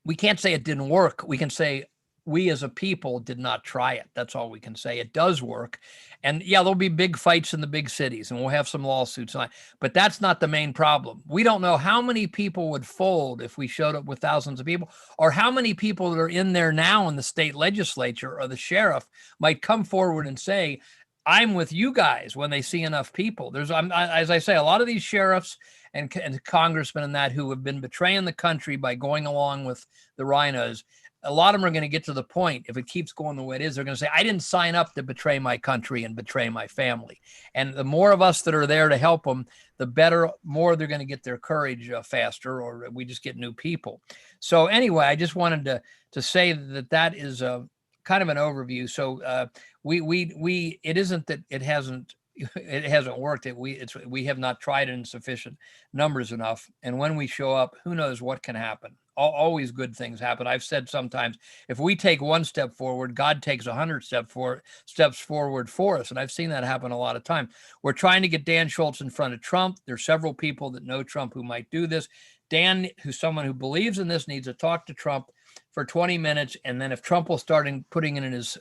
we can't say it didn't work. We can say we as a people did not try it. That's all we can say. It does work. And yeah, there'll be big fights in the big cities, and we'll have some lawsuits. But that's not the main problem. We don't know how many people would fold if we showed up with thousands of people, or how many people that are in there now in the state legislature or the sheriff might come forward and say, I'm with you guys, when they see enough people. As I say, a lot of these sheriffs and congressmen and that who have been betraying the country by going along with the rhinos, a lot of them are going to get to the point, if it keeps going the way it is, they're going to say, I didn't sign up to betray my country and betray my family. And the more of us that are there to help them, the more they're going to get their courage faster, or we just get new people. So anyway, I just wanted to say that is kind of an overview. So it isn't that it hasn't worked. We have not tried it in sufficient numbers enough. And when we show up, who knows what can happen. Always good things happen. I've said sometimes, if we take one step forward, God takes 100 steps forward for us. And I've seen that happen a lot of times. We're trying to get Dan Schultz in front of Trump. There's several people that know Trump who might do this. Dan, who's someone who believes in this, needs to talk to Trump for 20 minutes. And then if Trump will start putting it in his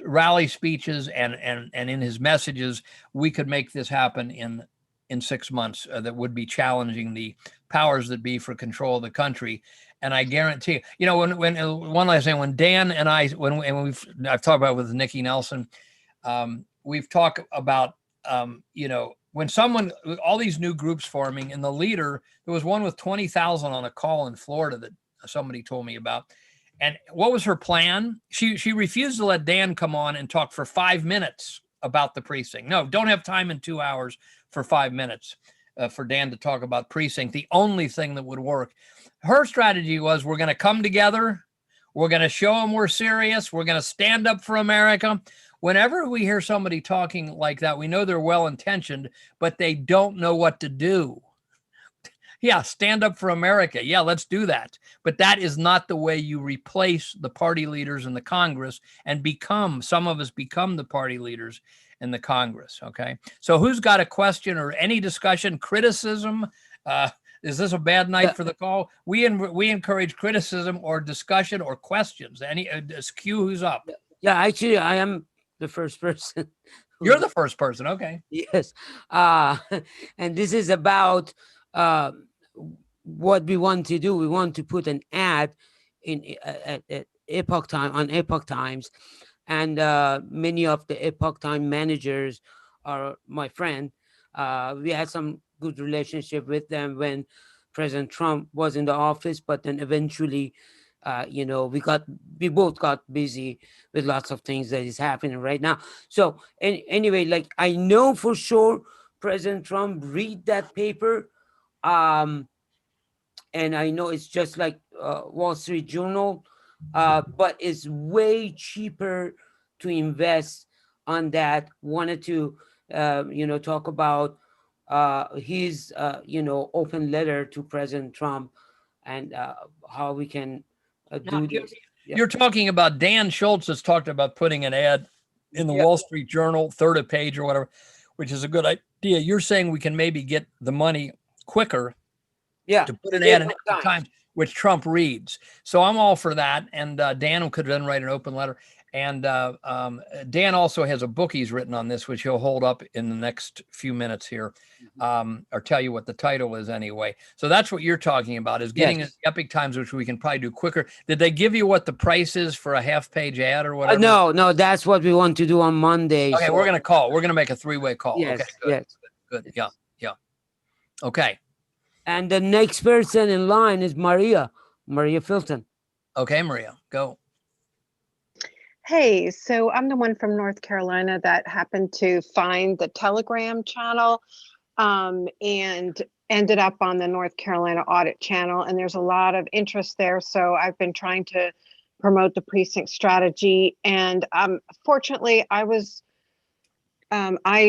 rally speeches and in his messages, we could make this happen in 6 months. That would be challenging the powers that be for control of the country. And I guarantee when one last thing, when Dan and I've talked about it with Nikki Nelson, we've talked about, when all these new groups forming, and the leader, there was one with 20,000 on a call in Florida that somebody told me about. And what was her plan? She refused to let Dan come on and talk for 5 minutes about the precinct. No, don't have time in 2 hours for 5 minutes for Dan to talk about precinct, the only thing that would work. Her strategy was, we're going to come together. We're going to show them we're serious. We're going to stand up for America. Whenever we hear somebody talking like that, we know they're well-intentioned, but they don't know what to do. Yeah, stand up for America. Yeah, let's do that. But that is not the way you replace the party leaders in the Congress and some of us become the party leaders in the Congress. Okay. So who's got a question or any discussion, criticism? Is this a bad night for the call? We encourage criticism or discussion or questions. Q, who's up? Yeah, actually, I am the first person. You're the first person. Okay. Yes. And this is about what we want to do. We want to put an ad at Epoch Times, and many of the Epoch Time managers are my friend. We had some good relationship with them when President Trump was in the office, but then eventually, we both got busy with lots of things that is happening right now. So anyway, like, I know for sure President Trump read that paper. And I know it's just like Wall Street Journal, but it's way cheaper to invest on that. Wanted to, talk about his, open letter to President Trump and how we can Now, do this. you're talking about Dan Schultz has talked about putting an ad in the Wall Street Journal, third page or whatever, which is a good idea. You're saying we can maybe get the money quicker to put an ad in the Times, which Trump reads. So I'm all for that. And Dan could then write an open letter. And Dan also has a book he's written on this, which he'll hold up in the next few minutes here, or tell you what the title is anyway. So that's what you're talking about, is getting an Epic Times, which we can probably do quicker. Did they give you what the price is for a half-page ad or whatever? No, that's what we want to do on Monday. Okay, we're going to call. We're going to make a three-way call. Yes, okay, good, yes. good. Yeah. Okay. And the next person in line is Maria Filton. Okay, Maria, go. Hey, so I'm the one from North Carolina that happened to find the Telegram channel and ended up on the North Carolina Audit Channel. And there's a lot of interest there. So I've been trying to promote the precinct strategy. And fortunately, I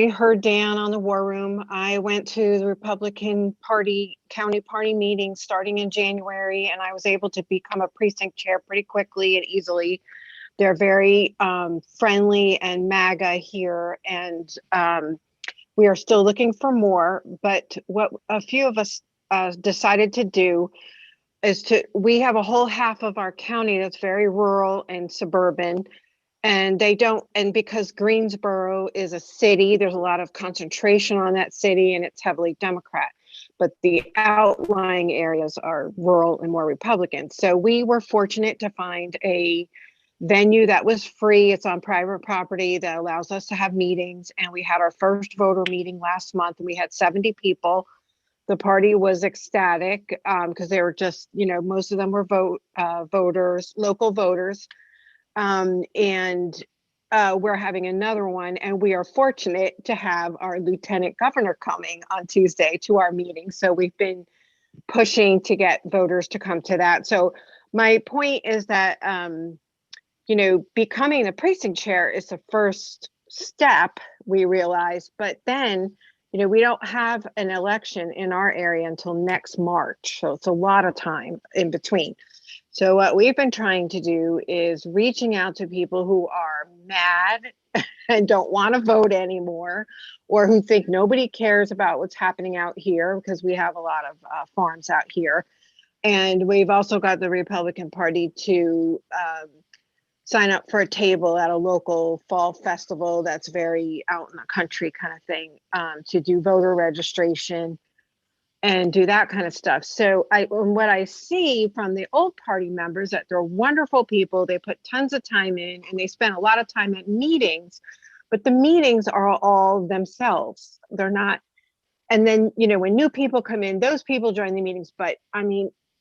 heard Dan on the War Room. I went to the Republican Party county party meeting starting in January, and I was able to become a precinct chair pretty quickly and easily. They're very friendly and MAGA here, and we are still looking for more. But what a few of us decided to do is we have a whole half of our county that's very rural and suburban. And because Greensboro is a city, there's a lot of concentration on that city and it's heavily Democrat, but the outlying areas are rural and more Republican. So we were fortunate to find a venue that was free. It's on private property that allows us to have meetings. And we had our first voter meeting last month and we had 70 people. The party was ecstatic because they were just, most of them were voters, local voters. We're having another one, and we are fortunate to have our lieutenant governor coming on Tuesday to our meeting. So we've been pushing to get voters to come to that. So my point is that, becoming the precinct chair is the first step, we realize, but then, we don't have an election in our area until next March. So it's a lot of time in between. So what we've been trying to do is reaching out to people who are mad and don't want to vote anymore, or who think nobody cares about what's happening out here, because we have a lot of farms out here. And we've also got the Republican Party to sign up for a table at a local fall festival that's very out in the country kind of thing, to do voter registration and do that kind of stuff. So what I see from the old party members, that they're wonderful people. They put tons of time in and they spend a lot of time at meetings, but the meetings are all themselves. They're not. And then, when new people come in, those people join the meetings. But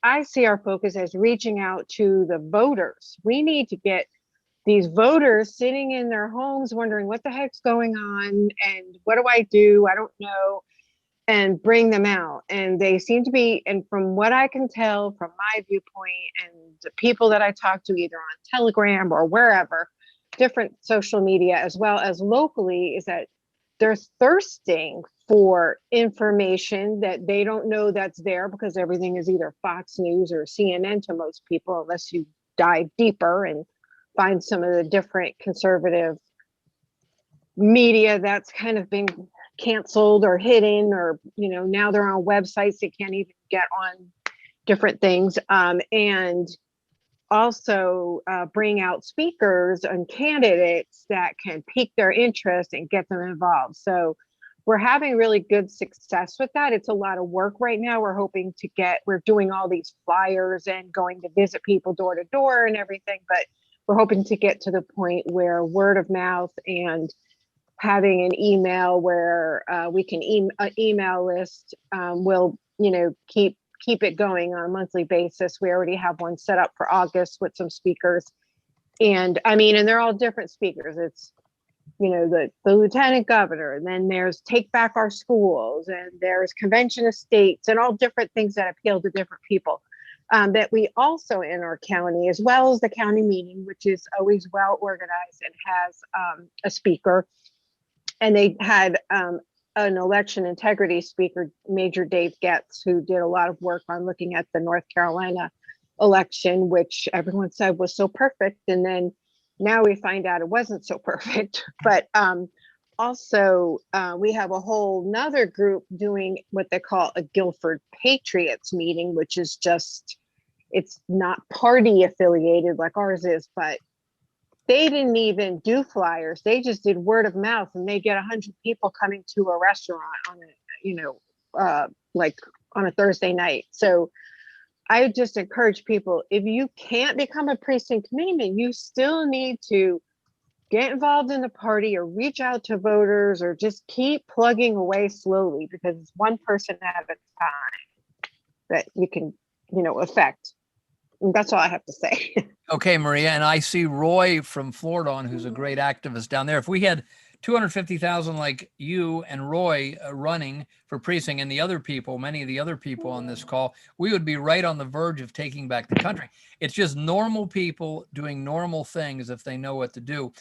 I see our focus as reaching out to the voters. We need to get these voters sitting in their homes wondering what the heck's going on and what do I do? I don't know. And bring them out. And they seem to be, and from what I can tell from my viewpoint and the people that I talk to either on Telegram or wherever, different social media as well as locally, is that they're thirsting for information that they don't know that's there, because everything is either Fox News or CNN to most people, unless you dive deeper and find some of the different conservative media that's kind of been canceled or hidden, or now they're on websites they can't even get on different things, and also bring out speakers and candidates that can pique their interest and get them involved. So we're having really good success with that. It's a lot of work right now. We're doing all these flyers and going to visit people door to door and everything, but we're hoping to get to the point where word of mouth and having an email where we can email list will keep it going on a monthly basis. We already have one set up for August with some speakers, and and they're all different speakers. It's the lieutenant governor, and then there's Take Back Our Schools, and there's convention of states, and all different things that appeal to different people. That we also in our county, as well as the county meeting, which is always well organized and has a speaker. And they had an election integrity speaker, Major Dave Getz, who did a lot of work on looking at the North Carolina election, which everyone said was so perfect. And then now we find out it wasn't so perfect. But also, we have a whole nother group doing what they call a Guilford Patriots meeting, which is just, it's not party affiliated like ours is, but they didn't even do flyers. They just did word of mouth, and they get 100 people coming to a restaurant on a, like on a Thursday night. So I just encourage people, if you can't become a precinct committeeman, you still need to get involved in the party or reach out to voters, or just keep plugging away slowly, because it's one person at a time that you can, affect. And that's all I have to say. Okay, Maria, and I see Roy from Florida on, who's a great activist down there. If we had 250,000 like you and Roy running for precinct, and the other people, many of the other people on this call, we would be right on the verge of taking back the country. It's just normal people doing normal things if they know what to do.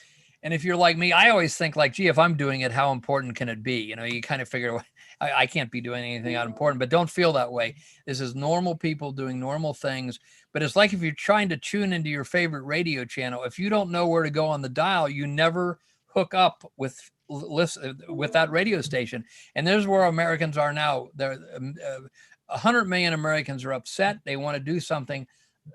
And if you're like me, I always think like, gee, if I'm doing it, how important can it be? You kind of figure, I can't be doing anything that important, but don't feel that way. This is normal people doing normal things. But it's like if you're trying to tune into your favorite radio channel, if you don't know where to go on the dial, you never hook up with that radio station. And there's where Americans are now. 100 million Americans are upset. They want to do something.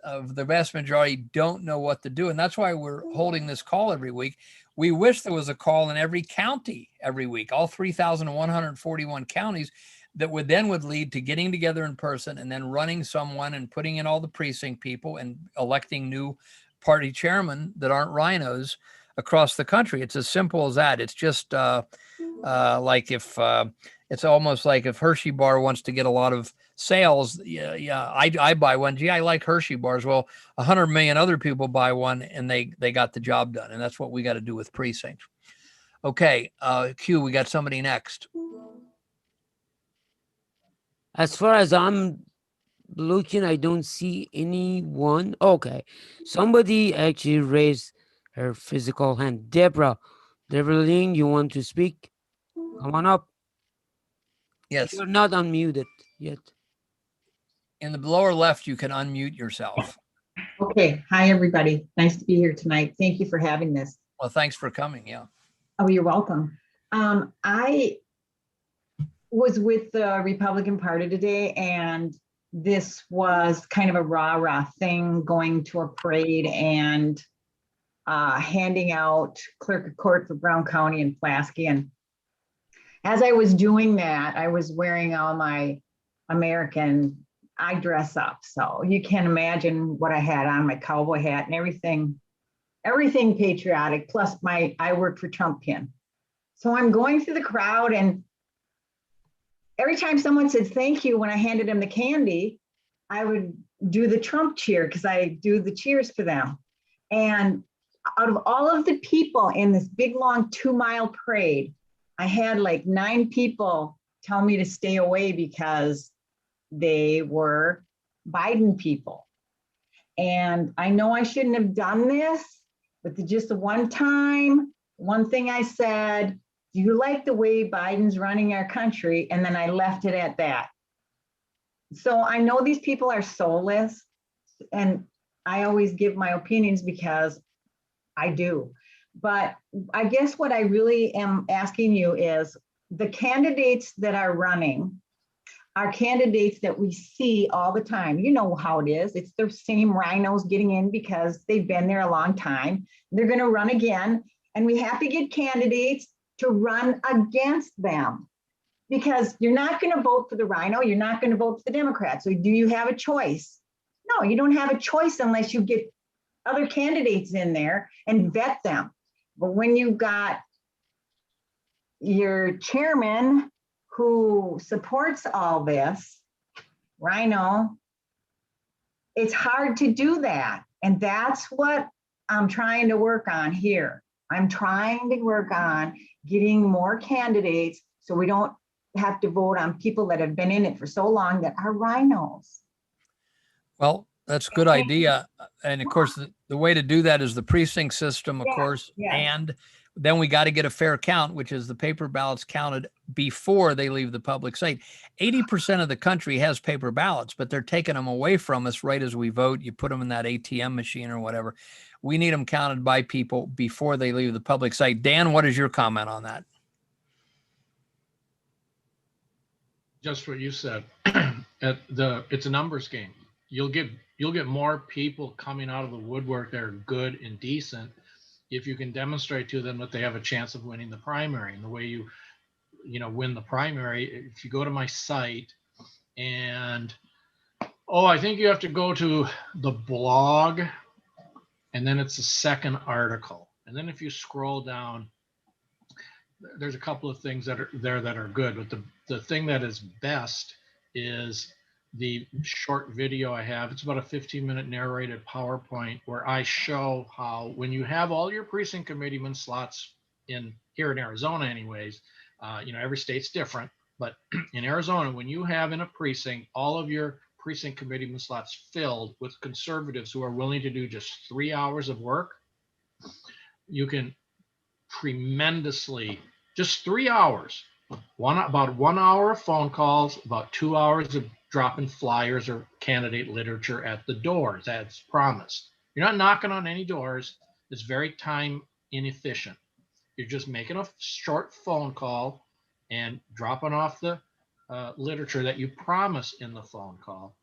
The vast majority don't know what to do. And that's why we're holding this call every week. We wish there was a call in every county every week, all 3,141 counties, that would lead to getting together in person and then running someone and putting in all the precinct people and electing new party chairmen that aren't rhinos across the country. It's as simple as that. It's just like if it's almost like if Hershey Bar wants to get a lot of sales. I buy one. Gee, I like Hershey bars. Well, 100 million other people buy one, and they got the job done. And that's what we got to do with precinct. Okay, Q, we got somebody next. As far as I'm looking, I don't see anyone. Okay, somebody actually raised her physical hand. Deborah Ling, you want to speak? Come on up. Yes. You're not unmuted yet. In the lower left, you can unmute yourself. Okay. Hi, everybody. Nice to be here tonight. Thank you for having this. Well, thanks for coming. Yeah. Oh, you're welcome. I was with the Republican Party today, and this was kind of a rah-rah thing, going to a parade and handing out clerk of court for Brown County and Pulaski. And as I was doing that, I was wearing all my I dress up. So you can imagine what I had on, my cowboy hat and everything patriotic, plus I work for Trump pin. So I'm going through the crowd, and every time someone said thank you when I handed them the candy, I would do the Trump cheer, because I do the cheers for them. And out of all of the people in this big, long 2-mile parade, I had like 9 people tell me to stay away because they were Biden people. And I know I shouldn't have done this, but just the one thing I said, do you like the way Biden's running our country? And then I left it at that. So I know these people are soulless, and I always give my opinions because I do. But I guess what I really am asking you is, the candidates that are running are candidates that we see all the time. You know how it is. It's the same rhinos getting in because they've been there a long time. They're going to run again. And we have to get candidates to run against them, because you're not going to vote for the rhino. You're not going to vote for the Democrats. So do you have a choice? No, you don't have a choice unless you get other candidates in there and vet them. But when you've got your chairman who supports all this, Rhino, it's hard to do that. And that's what I'm trying to work on here. I'm trying to work on getting more candidates so we don't have to vote on people that have been in it for so long that are rhinos. Well, that's a good idea. And of course, the way to do that is the precinct system, of course. Yeah. And then we got to get a fair count, which is the paper ballots counted before they leave the public site. 80% of the country has paper ballots, but they're taking them away from us right as we vote. You put them in that ATM machine or whatever. We need them counted by people before they leave the public site. Dan, what is your comment on that? Just what you said. It's a numbers game. You'll get more people coming out of the woodwork that are good and decent if you can demonstrate to them that they have a chance of winning the primary. And the way you win the primary, if you go to my site and I think you have to go to the blog, and then it's the second article, and then if you scroll down, there's a couple of things that are there that are good, but the thing that is best is the short video I have. It's about a 15-minute narrated PowerPoint where I show how when you have all your precinct committeeman slots here in Arizona anyways, every state's different, but in Arizona, when you have in a precinct all of your precinct committeeman slots filled with conservatives who are willing to do just 3 hours of work, you can tremendously, just 3 hours, about 1 hour of phone calls, about 2 hours of dropping flyers or candidate literature at the doors as promised. You're not knocking on any doors. It's very time inefficient. You're just making a short phone call and dropping off the literature that you promise in the phone call.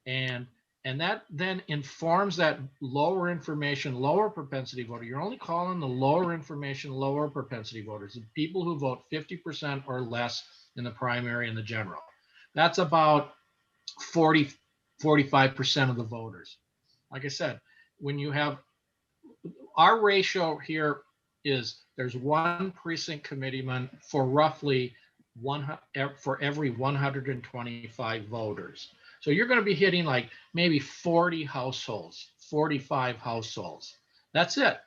And that then informs that lower information, lower propensity voter. You're only calling the lower information, lower propensity voters, the people who vote 50% or less in the primary and the general. That's about 45% of the voters. Like I said, when you have our ratio here is there's one precinct committeeman for roughly for every 125 voters. So you're going to be hitting like maybe 40 households, 45 households. That's it.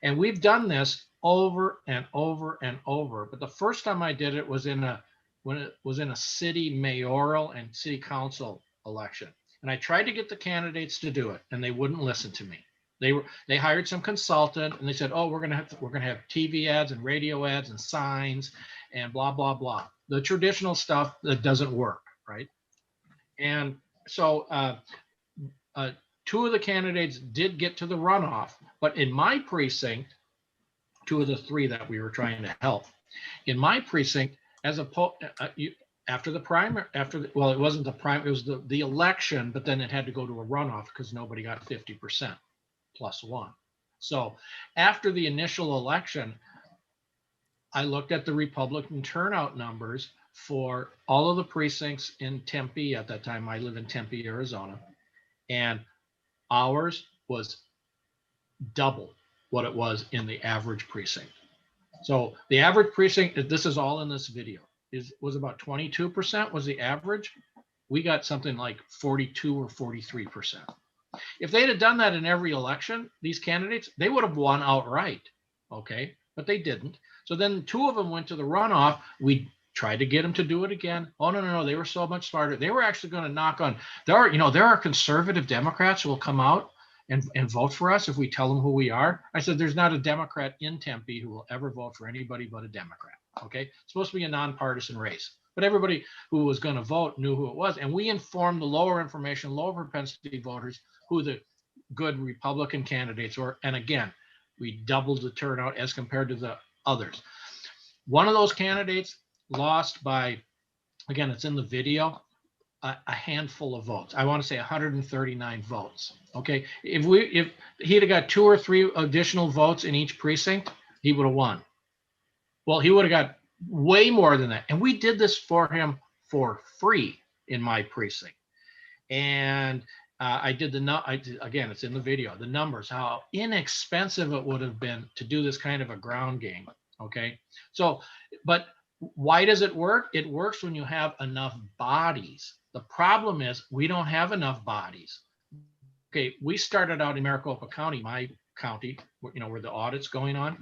And we've done this over and over and over. But the first time I did it was when it was in a city mayoral and city council election. And I tried to get the candidates to do it, and they wouldn't listen to me. They hired some consultant, and they said, "Oh, we're gonna have TV ads and radio ads and signs and blah blah blah." The traditional stuff that doesn't work, right? And so two of the candidates did get to the runoff, but in my precinct, two of the three that we were trying to help, in my precinct, after the primary, it wasn't the primary, it was the election, but then it had to go to a runoff because nobody got 50% plus one. So after the initial election, I looked at the Republican turnout numbers for all of the precincts in Tempe. At that time, I live in Tempe, Arizona, and ours was double what it was in the average precinct. So the average precinct, this is all in this video, was about 22% was the average. We got something like 42 or 43%. If they'd have done that in every election, these candidates, they would have won outright, okay? But they didn't. So then two of them went to the runoff. We tried to get them to do it again. Oh, no. They were so much smarter. They were actually going to knock on, there are conservative Democrats who will come out and vote for us if we tell them who we are. I said, there's not a Democrat in Tempe who will ever vote for anybody but a Democrat, okay? It's supposed to be a nonpartisan race. But everybody who was going to vote knew who it was. And we informed the lower information, lower propensity voters who the good Republican candidates were. And again, we doubled the turnout as compared to the others. One of those candidates lost by, again, it's in the video, a handful of votes. I want to say 139 votes. Okay. If he'd have got 2 or 3 additional votes in each precinct, he would have won. Well, he would have got way more than that. And we did this for him for free in my precinct. And again, it's in the video, the numbers, how inexpensive it would have been to do this kind of a ground game. Okay. So, but why does it work? It works when you have enough bodies. The problem is we don't have enough bodies. Okay. We started out in Maricopa County, my County, where the audit's going on.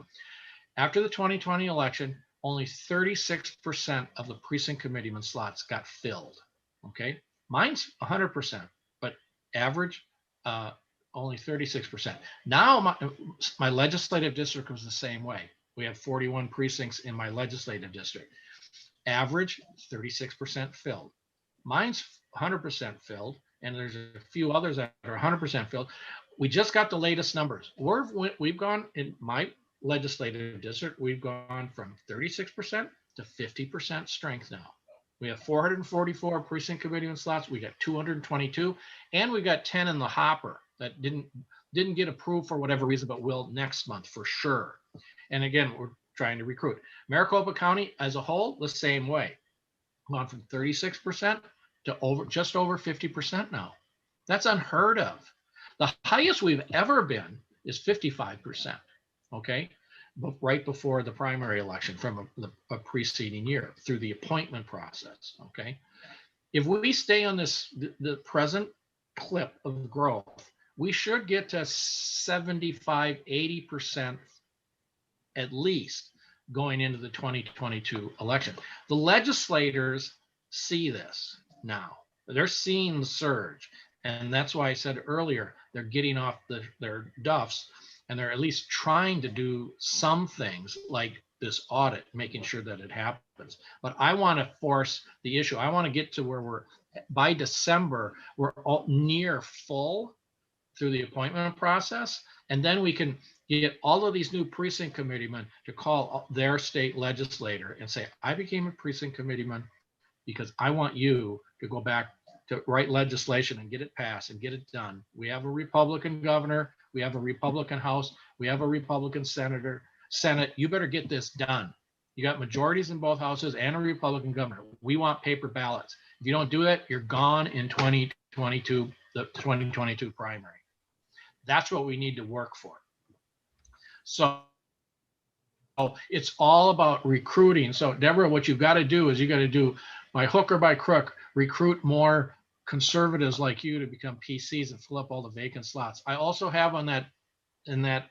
After the 2020 election, only 36% of the precinct committeeman slots got filled. Okay, mine's 100%, but average only 36%. Now my legislative district was the same way. We have 41 precincts in my legislative district. Average 36% filled. Mine's 100% filled, and there's a few others that are 100% filled. We just got the latest numbers. We've gone in my legislative district, we've gone from 36% to 50% strength now. We have 444 precinct committeeman slots. We got 222, and we got 10 in the hopper that didn't get approved for whatever reason, but will next month for sure. And again, we're trying to recruit. Maricopa County as a whole, the same way. Gone from 36% to just over 50% now. That's unheard of. The highest we've ever been is 55%. Okay, but right before the primary election from a preceding year through the appointment process. Okay, if we stay on the present clip of growth, we should get to 75, 80% at least going into the 2022 election. The legislators see this now. They're seeing the surge. And that's why I said earlier, they're getting off their duffs, and they're at least trying to do some things like this audit, making sure that it happens. But I want to force the issue. I want to get to where by December, we're all near full through the appointment process. And then we can get all of these new precinct committeemen to call their state legislator and say, I became a precinct committeeman because I want you to go back to write legislation and get it passed and get it done. We have a Republican governor, we have a Republican House, we have a Republican Senate. You better get this done. You got majorities in both houses and a Republican governor. We want paper ballots. If you don't do it, you're gone in 2022, the 2022 primary. That's what we need to work for. So it's all about recruiting. So Deborah, what you've got to do is you got to do by hook or by crook, recruit more conservatives like you to become PCs and fill up all the vacant slots. I also have in that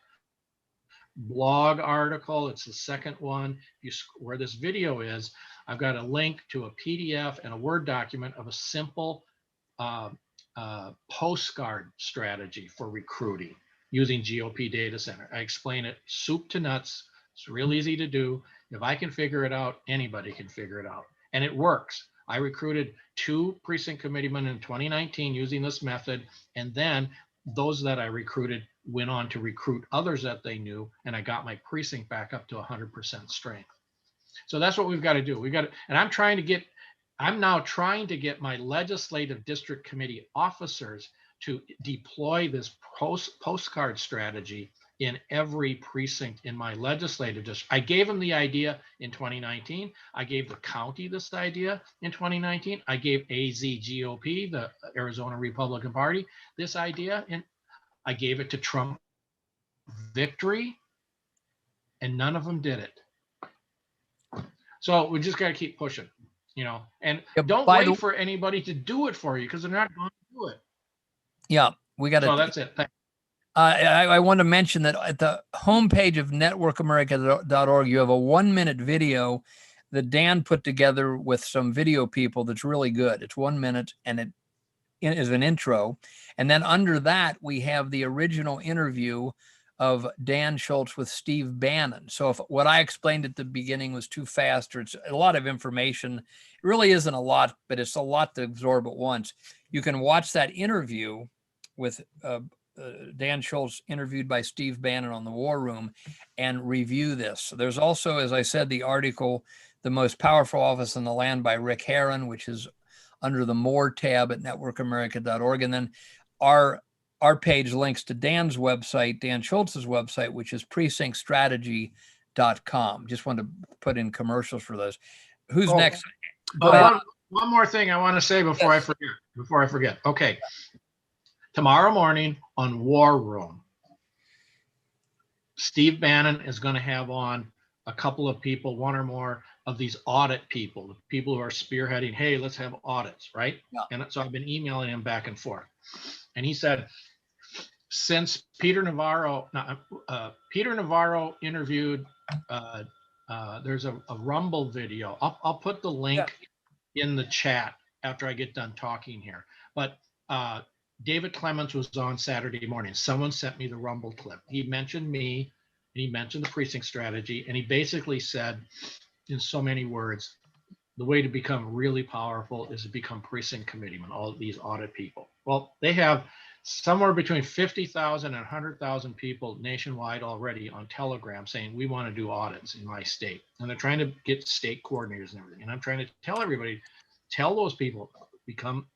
blog article, it's the second one, where this video is, I've got a link to a PDF and a Word document of a simple postcard strategy for recruiting using GOP Data Center. I explain it soup to nuts. It's real easy to do. If I can figure it out, anybody can figure it out. And it works. I recruited 2 precinct committeemen in 2019 using this method. And then those that I recruited went on to recruit others that they knew. And I got my precinct back up to 100% strength. So that's what we've got to do. And I'm now trying to get my legislative district committee officers to deploy this postcard strategy in every precinct in my legislative district. I gave them the idea in 2019. I gave the county this idea in 2019. I gave AZGOP, the Arizona Republican Party, this idea, and I gave it to Trump Victory, and none of them did it. So we just got to keep pushing, and don't wait for anybody to do it for you, because they're not going to do it. Yeah, we got to. So that's it. Thanks. I want to mention that at the homepage of networkamerica.org, you have a 1-minute video that Dan put together with some video people that's really good. It's 1 minute, and it is an intro. And then under that, we have the original interview of Dan Schultz with Steve Bannon. So if what I explained at the beginning was too fast, or it's a lot of information, it really isn't a lot, but it's a lot to absorb at once. You can watch that interview with Dan Schultz interviewed by Steve Bannon on the War Room and review this. So there's also, as I said, the article, The Most Powerful Office in the Land by Rick Herron, which is under the More tab at networkamerica.org. And then our page links to Dan's website, Dan Schultz's website, which is precinctstrategy.com. Just wanted to put in commercials for those. Who's next? One more thing I want to say before I forget. Okay. Tomorrow morning on War Room, Steve Bannon is going to have on a couple of people, one or more of these audit people, the people who are spearheading, hey, let's have audits, right? Yeah. And so I've been emailing him back and forth. And he said, since Peter Navarro interviewed, there's a Rumble video. I'll put the link in the chat after I get done talking here. But David Clements was on Saturday morning. Someone sent me the Rumble clip. He mentioned me, and he mentioned the precinct strategy, and he basically said, in so many words, the way to become really powerful is to become precinct committeemen, all of these audit people. Well, they have somewhere between 50,000 and 100,000 people nationwide already on Telegram saying, we want to do audits in my state. And they're trying to get state coordinators and everything. And I'm trying to tell everybody, tell those people, become,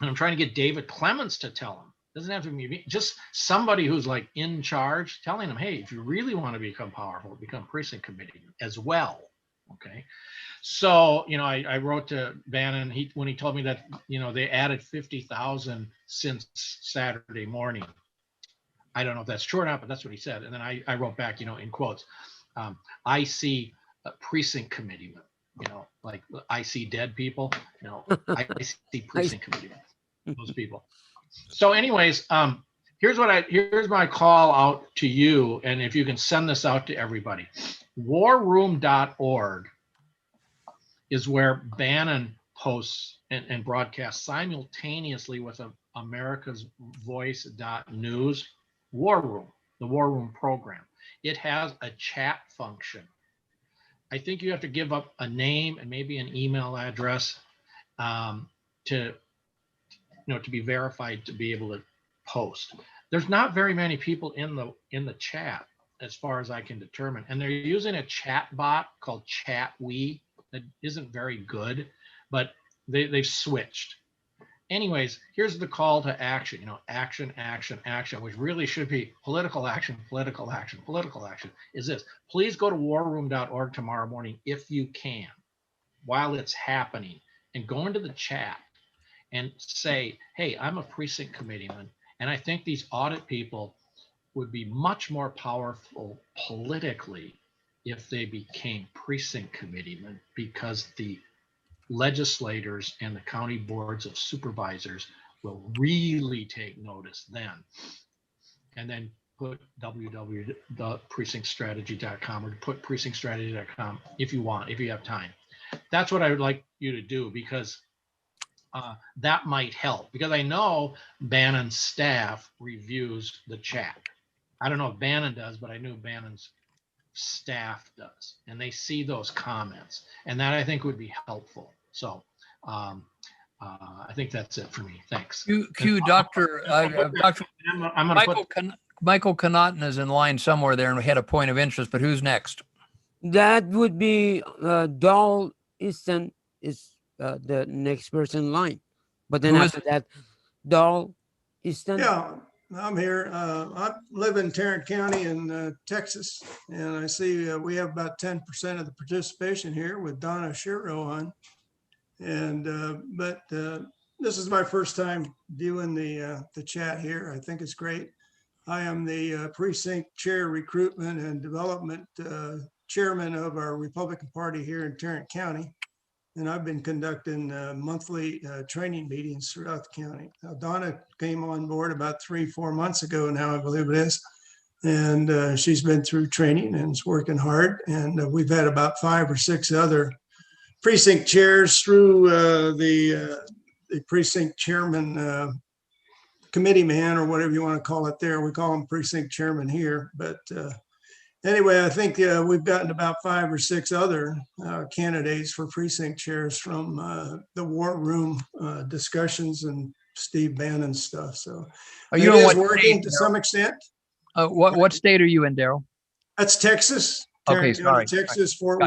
and I'm trying to get David Clements to tell them. Doesn't have to be me, just somebody who's like in charge, telling them, hey, if you really want to become powerful, become precinct committee as well. Okay. So, I wrote to Bannon, when he told me that, they added 50,000 since Saturday morning. I don't know if that's true or not, but that's what he said. And then I wrote back, in quotes, I see precinct committeemen, like I see dead people. I see precinct committeemen, those people. So anyways, here's my call out to you. And if you can send this out to everybody, warroom.org is where Bannon posts and broadcasts simultaneously with America's Voice.news War Room, the War Room program. It has a chat function. I think you have to give up a name and maybe an email address to be verified to be able to post. There's not very many people in the chat as far as I can determine, and they're using a chat bot called ChatWe that isn't very good, but they've switched. Anyways, here's the call to action, action, action, action, which really should be political action, political action, political action, is this. Please go to warroom.org tomorrow morning if you can, while it's happening, and go into the chat and say, hey, I'm a precinct committeeman, and I think these audit people would be much more powerful politically if they became precinct committeemen, because the legislators and the county boards of supervisors will really take notice then. And then put www.precinctstrategy.com or put precinctstrategy.com if you want, if you have time. That's what I would like you to do, because that might help, because I know Bannon's staff reviews the chat. I don't know if Bannon does, but I knew Bannon's staff does, and they see those comments, and that I think would be helpful. So I think that's it for me. Thanks. Dr. Michael Connaughton is in line somewhere there and we had a point of interest, but who's next? That would be Dahl Easton is the next person in line. But then after that, Dahl Easton. Yeah, I'm here. I live in Tarrant County in Texas, and I see we have about 10% of the participation here with Donna Shiro on. And but this is my first time viewing the chat here. I think it's great. I am the precinct chair, recruitment and development chairman of our Republican Party here in Tarrant County. And I've been conducting monthly training meetings throughout the county. Now, Donna came on board about 3-4 months ago now, I believe it is. And she's been through training and is working hard. And we've had about 5 or 6 other precinct chairs through the precinct chairman, committee man, or whatever you want to call it there. We call him precinct chairman here. But anyway, I think we've gotten about 5 or 6 other candidates for precinct chairs from the war room discussions and Steve Bannon stuff. So are you in what working state, to some extent? What state are you in, Daryl? That's Texas. Okay, sorry. Texas, Fort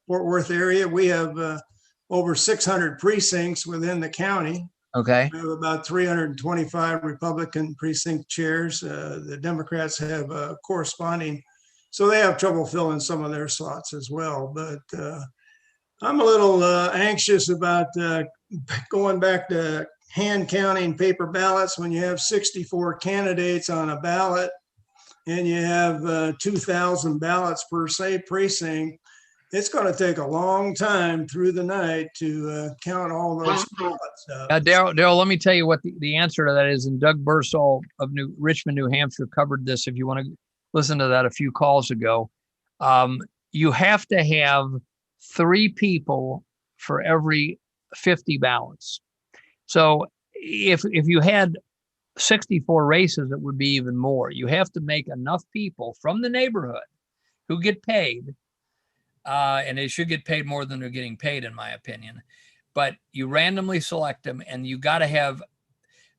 Worth area. We have over 600 precincts within the county. Okay. We have about 325 Republican precinct chairs. The Democrats have corresponding, so they have trouble filling some of their slots as well. But I'm a little anxious about going back to hand counting paper ballots when you have 64 candidates on a ballot and you have 2,000 ballots per precinct. it's going to take a long time through the night to count all those ballots up. Daryl, let me tell you what the answer to that is. And Doug Bursall of Richmond, New Hampshire covered this. If you want to listen to that a few calls ago, you have to have 3 people for every 50 ballots. So if you had 64 races, it would be even more. You have to make enough people from the neighborhood who get paid, and they should get paid more than they're getting paid, in my opinion. But you randomly select them, and you got to have.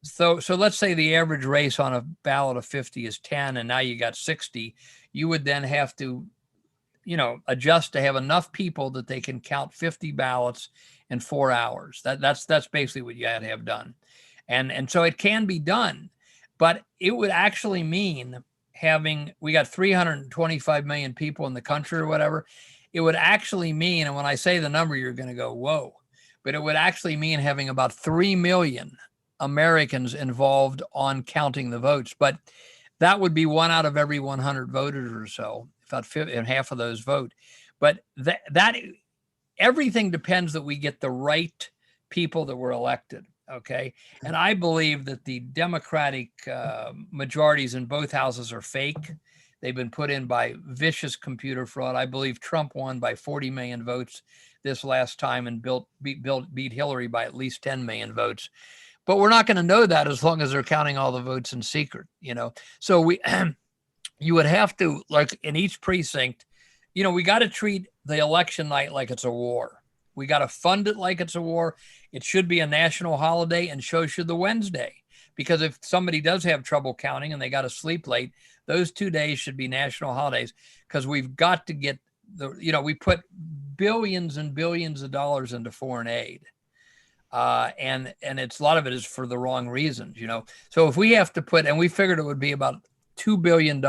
So let's say the average race on a ballot of 50 is 10, and now you got 60. You would then have to, adjust to have enough people that they can count 50 ballots in 4 hours. That's basically what you had to have done. And so it can be done, but it would actually mean we got 325 million people in the country or whatever. It would actually mean, and when I say the number, you're going to go, whoa, but it would actually mean having about 3 million Americans involved on counting the votes. But that would be 1 out of every 100 voters or so, about half of those vote. But that everything depends that we get the right people that were elected. Okay. And I believe that the Democratic majorities in both houses are fake. They've been put in by vicious computer fraud. I believe Trump won by 40 million votes this last time and beat Hillary by at least 10 million votes. But we're not going to know that as long as they're counting all the votes in secret, So you would have to, like in each precinct, we got to treat the election night like it's a war. We got to fund it like it's a war. It should be a national holiday, and so should the Wednesday. Because if somebody does have trouble counting and they got to sleep late, those 2 days should be national holidays, because we've got to get we put billions and billions of dollars into foreign aid. And it's a lot of it is for the wrong reasons, So if we have to put, and we figured it would be about $2 billion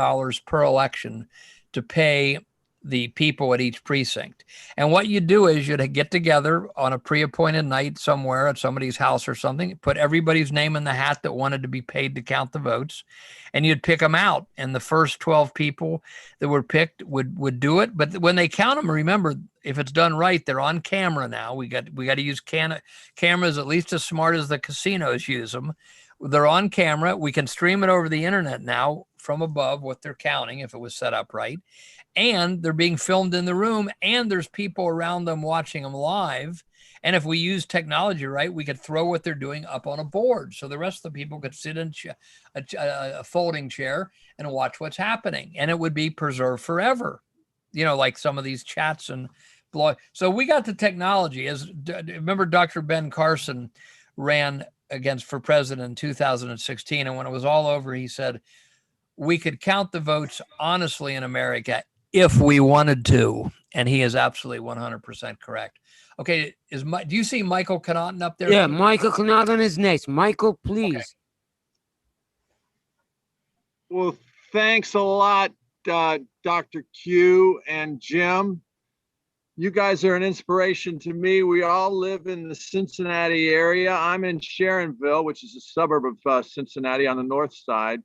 per election to pay the people at each precinct. And what you do is you'd get together on a pre-appointed night somewhere at somebody's house or something, put everybody's name in the hat that wanted to be paid to count the votes, and you'd pick them out. And the first 12 people that were picked would do it. But when they count them, remember, if it's done right, they're on camera now. We got to use cameras at least as smart as the casinos use them. They're on camera. We can stream it over the internet now from above what they're counting if it was set up right. And they're being filmed in the room, and there's people around them watching them live. And if we use technology right, we could throw what they're doing up on a board, so the rest of the people could sit in a folding chair and watch what's happening, and it would be preserved forever. Like some of these chats and blog. So we got the technology. Remember, Dr. Ben Carson ran for president in 2016, and when it was all over, he said we could count the votes honestly in America if we wanted to. And he is absolutely 100% correct. Okay. Do you see Michael Connaughton up there? Yeah, Michael Connaughton is next. Michael, please. Okay. Well, thanks a lot, Dr. Q and Jim. You guys are an inspiration to me. We all live in the Cincinnati area. I'm in Sharonville, which is a suburb of Cincinnati on the north side.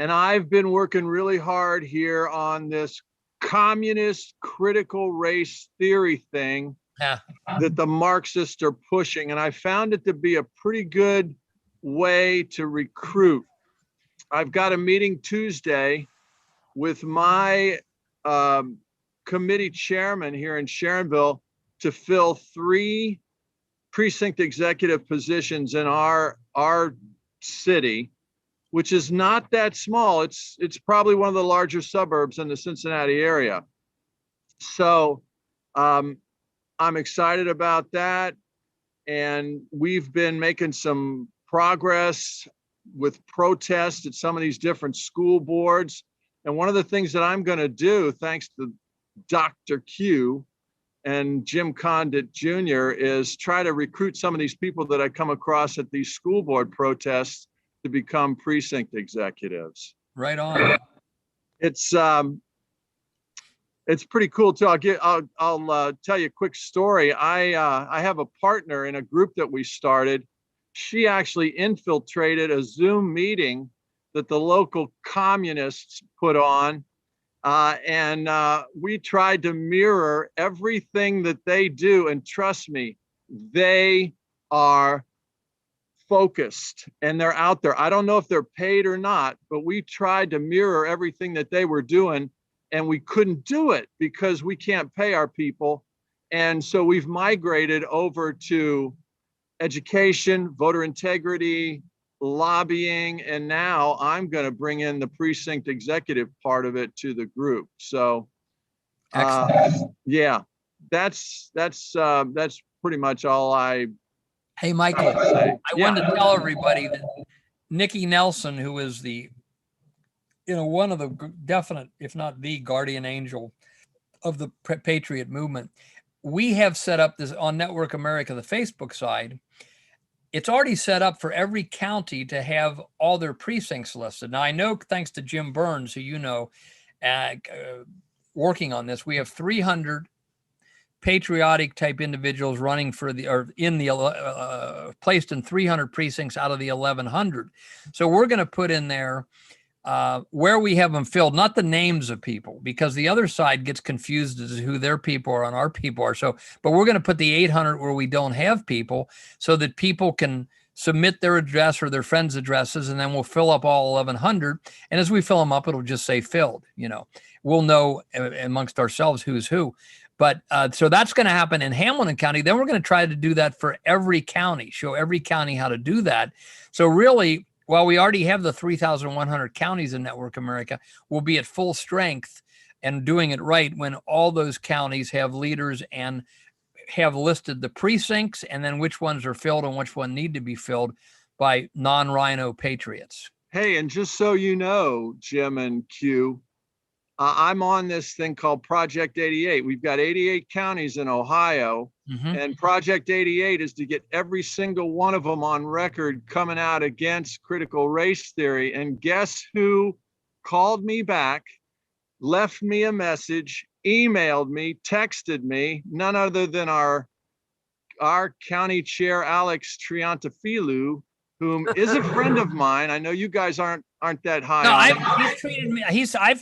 And I've been working really hard here on this communist critical race theory thing that the Marxists are pushing. And I found it to be a pretty good way to recruit. I've got a meeting Tuesday with my committee chairman here in Sharonville to fill 3 precinct executive positions in our city, which is not that small. It's probably one of the larger suburbs in the Cincinnati area. So I'm excited about that. And we've been making some progress with protests at some of these different school boards. And one of the things that I'm going to do, thanks to Dr. Q and Jim Condit Jr., is try to recruit some of these people that I come across at these school board protests to become precinct executives. Right on. It's pretty cool too. I'll tell you a quick story. I have a partner in a group that we started. She actually infiltrated a Zoom meeting that the local communists put on, We tried to mirror everything that they do. And trust me, they are focused and they're out there. I don't know if they're paid or not, but we tried to mirror everything that they were doing, and we couldn't do it because we can't pay our people. And so we've migrated over to education, voter integrity, lobbying, and now I'm going to bring in the precinct executive part of it to the group. So yeah, that's pretty much all I Hey, Michael, say. I wanted to tell everybody that Nikki Nelson, who is the, one of the definite, if not the guardian angel of the Patriot movement, we have set up this on Network America, the Facebook side. It's already set up for every county to have all their precincts listed. Now, I know, thanks to Jim Burns, who working on this, we have 300 patriotic type individuals running for placed in 300 precincts out of the 1,100. So we're going to put in there where we have them filled, not the names of people, because the other side gets confused as to who their people are and our people are. So, but we're going to put the 800 where we don't have people, so that people can submit their address or their friends' addresses, and then we'll fill up all 1,100. And as we fill them up, it'll just say filled. We'll know amongst ourselves who's who. But so that's going to happen in Hamilton County. Then we're going to try to do that for every county, show every county how to do that. So really, while we already have the 3,100 counties in Network America, we'll be at full strength and doing it right when all those counties have leaders and have listed the precincts, and then which ones are filled and which one need to be filled by non-Rhino patriots. Hey, and just so you know, Jim and Q, I'm on this thing called Project 88. We've got 88 counties in Ohio, and Project 88 is to get every single one of them on record coming out against critical race theory. And guess who called me back, left me a message, emailed me, texted me? None other than our county chair, Alex Triantafilou, whom is a friend of mine. I know you guys aren't that high. No, he's treated me.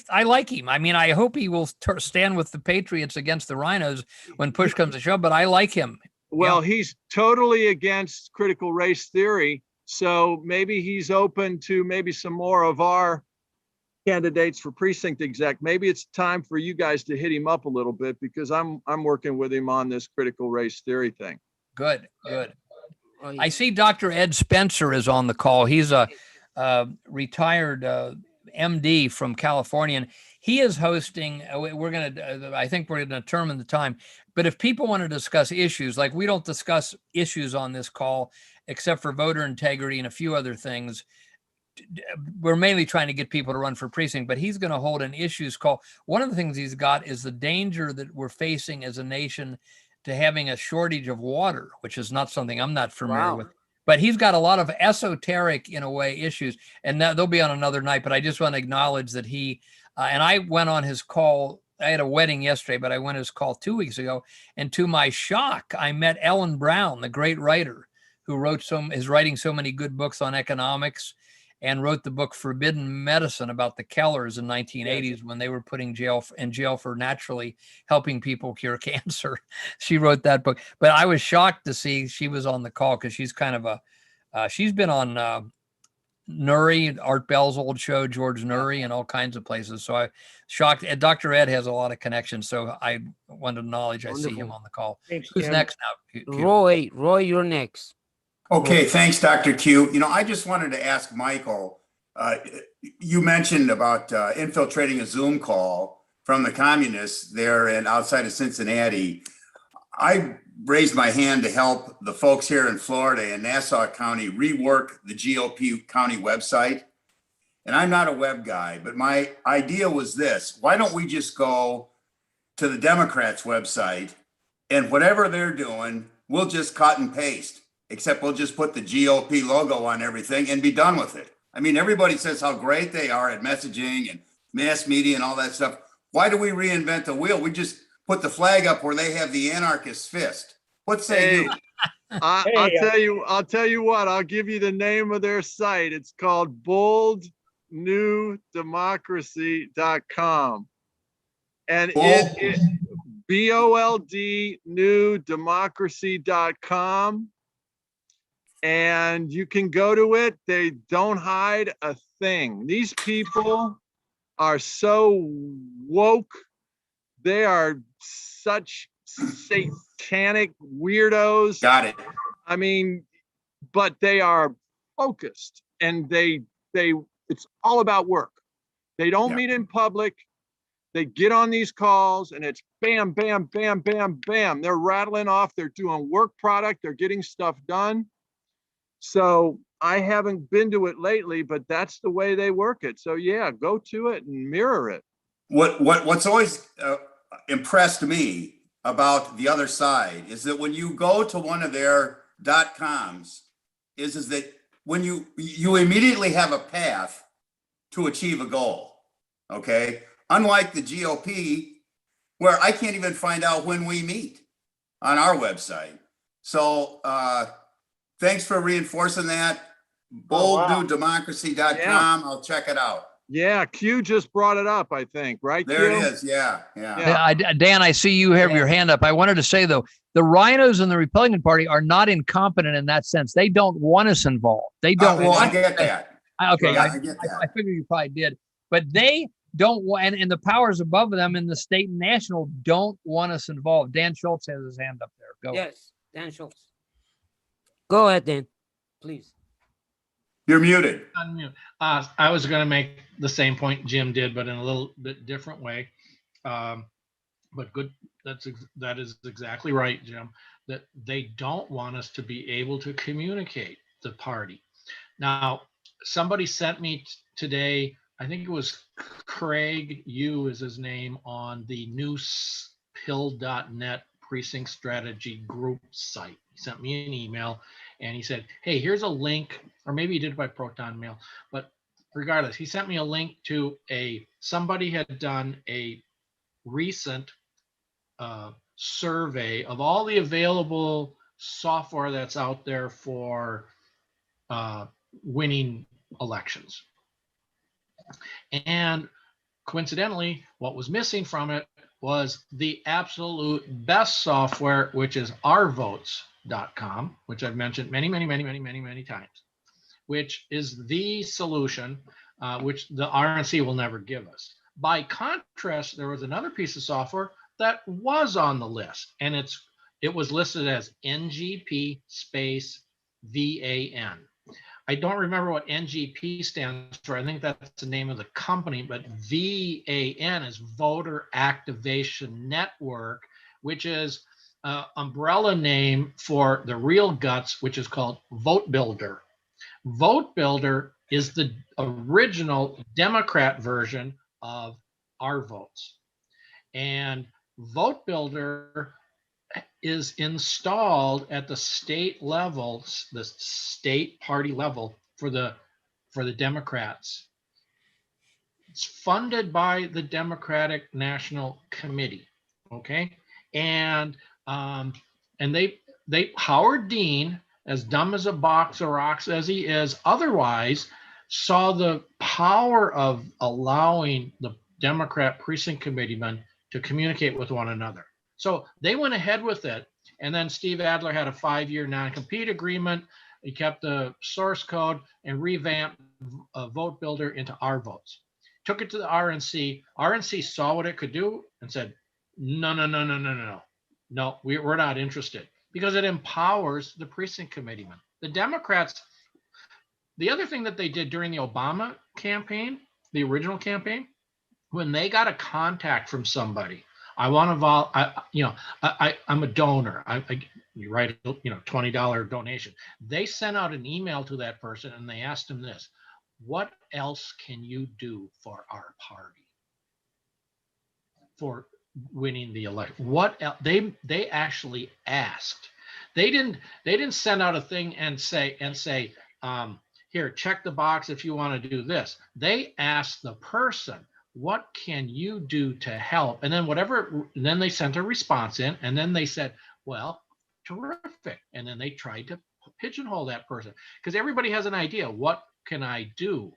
I like him. I mean, I hope he will stand with the Patriots against the Rhinos when push comes to shove. But I like him. Well, he's totally against critical race theory, so maybe he's open to maybe some more of our candidates for precinct exec. Maybe it's time for you guys to hit him up a little bit, because I'm working with him on this critical race theory thing. Good. I see Dr. Ed Spencer is on the call. He's a retired MD from California, and he is hosting. I think we're going to determine the time. But if people want to discuss issues, like we don't discuss issues on this call, except for voter integrity and a few other things. We're mainly trying to get people to run for precinct, but he's going to hold an issues call. One of the things he's got is the danger that we're facing as a nation to having a shortage of water, which is not something I'm not familiar with. But he's got a lot of esoteric, in a way, issues, and they'll be on another night. But I just want to acknowledge that he and I went on his call. I had a wedding yesterday, but I went on his call 2 weeks ago, and to my shock, I met Ellen Brown, the great writer who is writing so many good books on economics, and wrote the book Forbidden Medicine about the Kellers in 1980s when they were putting in jail for naturally helping people cure cancer. She wrote that book. But I was shocked to see she was on the call, because she's kind of she's been on Nuri, Art Bell's old show, George Nuri, and all kinds of places. So I shocked. Dr. Ed has a lot of connections. So I wanted to acknowledge I see him on the call. Thanks, Who's Jim. next now? Q? Roy, you're next. Okay, thanks, Dr. Q. I just wanted to ask Michael, you mentioned about infiltrating a Zoom call from the communists there and outside of Cincinnati. I raised my hand to help the folks here in Florida and Nassau County rework the GOP county website. And I'm not a web guy, but my idea was this: why don't we just go to the Democrats' website, and whatever they're doing, we'll just cut and paste, except we'll just put the GOP logo on everything and be done with it. I mean, everybody says how great they are at messaging and mass media and all that stuff. Why do we reinvent the wheel? We just put the flag up where they have the anarchist fist. What say you? I'll tell you what, I'll give you the name of their site. It's called boldnewdemocracy.com. And Cool. it boldnewdemocracy.com. And you can go to it. They don't hide a thing. These people are so woke. They are such satanic weirdos. Got it. I mean, but they are focused, and it's all about work. They don't Yeah. meet in public. They get on these calls and it's bam, bam, bam, bam, bam. They're rattling off. They're doing work product. They're getting stuff done. So I haven't been to it lately, but that's the way they work it. So yeah, go to it and mirror it. What's always impressed me about the other side is that when you go to one of their .coms, is that when you immediately have a path to achieve a goal. Okay, unlike the GOP, where I can't even find out when we meet on our website. So thanks for reinforcing that. BoldNewDemocracy.com. Yeah. I'll check it out. Yeah, Q just brought it up, I think, right? There Q? it is. Yeah. Yeah. Dan, I see you have your hand up. I wanted to say, though, the rhinos in the Republican Party are not incompetent in that sense. They don't want us involved. They don't Well, I want get that. Okay, Yeah, I get that. I figured you probably did, but they don't want, and the powers above them in the state and national don't want us involved. Dan Schultz has his hand up there. Go. Yes, Dan Schultz. Go ahead, Dan, please. You're muted. Unmute. I was going to make the same point Jim did, but in a little bit different way. But good. That is exactly right, Jim. That they don't want us to be able to communicate the party. Now, somebody sent me today, I think it was Craig Yu is his name, on the newspill.net precinct strategy group site. He sent me an email and he said, hey, here's a link, or maybe he did it by Proton Mail, but regardless, he sent me a link to somebody had done a recent survey of all the available software that's out there for winning elections. And coincidentally, what was missing from it was the absolute best software, which is ourvotes.com, which I've mentioned many times, which is the solution, which the RNC will never give us. By contrast, there was another piece of software that was on the list, and it was listed as NGP space VAN. I don't remember what NGP stands for. I think that's the name of the company, but VAN is Voter Activation Network, which is an umbrella name for the real guts, which is called Vote Builder. Vote Builder is the original Democrat version of Our Votes. And Vote Builder is installed at the state level, the state party level for the Democrats. It's funded by the Democratic National Committee, okay? And they Howard Dean, as dumb as a box of rocks as he is otherwise, saw the power of allowing the Democrat precinct committeemen to communicate with one another. So they went ahead with it. And then Steve Adler had a 5-year non-compete agreement. He kept the source code and revamped Vote Builder into Our Votes. Took it to the RNC. RNC saw what it could do and said, no, we're not interested, because it empowers the precinct committeemen. The Democrats, the other thing that they did during the Obama campaign, the original campaign, when they got a contact from somebody, I want to I'm a donor. You write a $20 donation. They sent out an email to that person and they asked him this: what else can you do for our party for winning the election? What else? They actually asked. They didn't send out a thing and say here, check the box if you want to do this. They asked the person, what can you do to help? And then they sent a response in, and then they said, well, terrific. And then they tried to pigeonhole that person, because everybody has an idea. What can I do?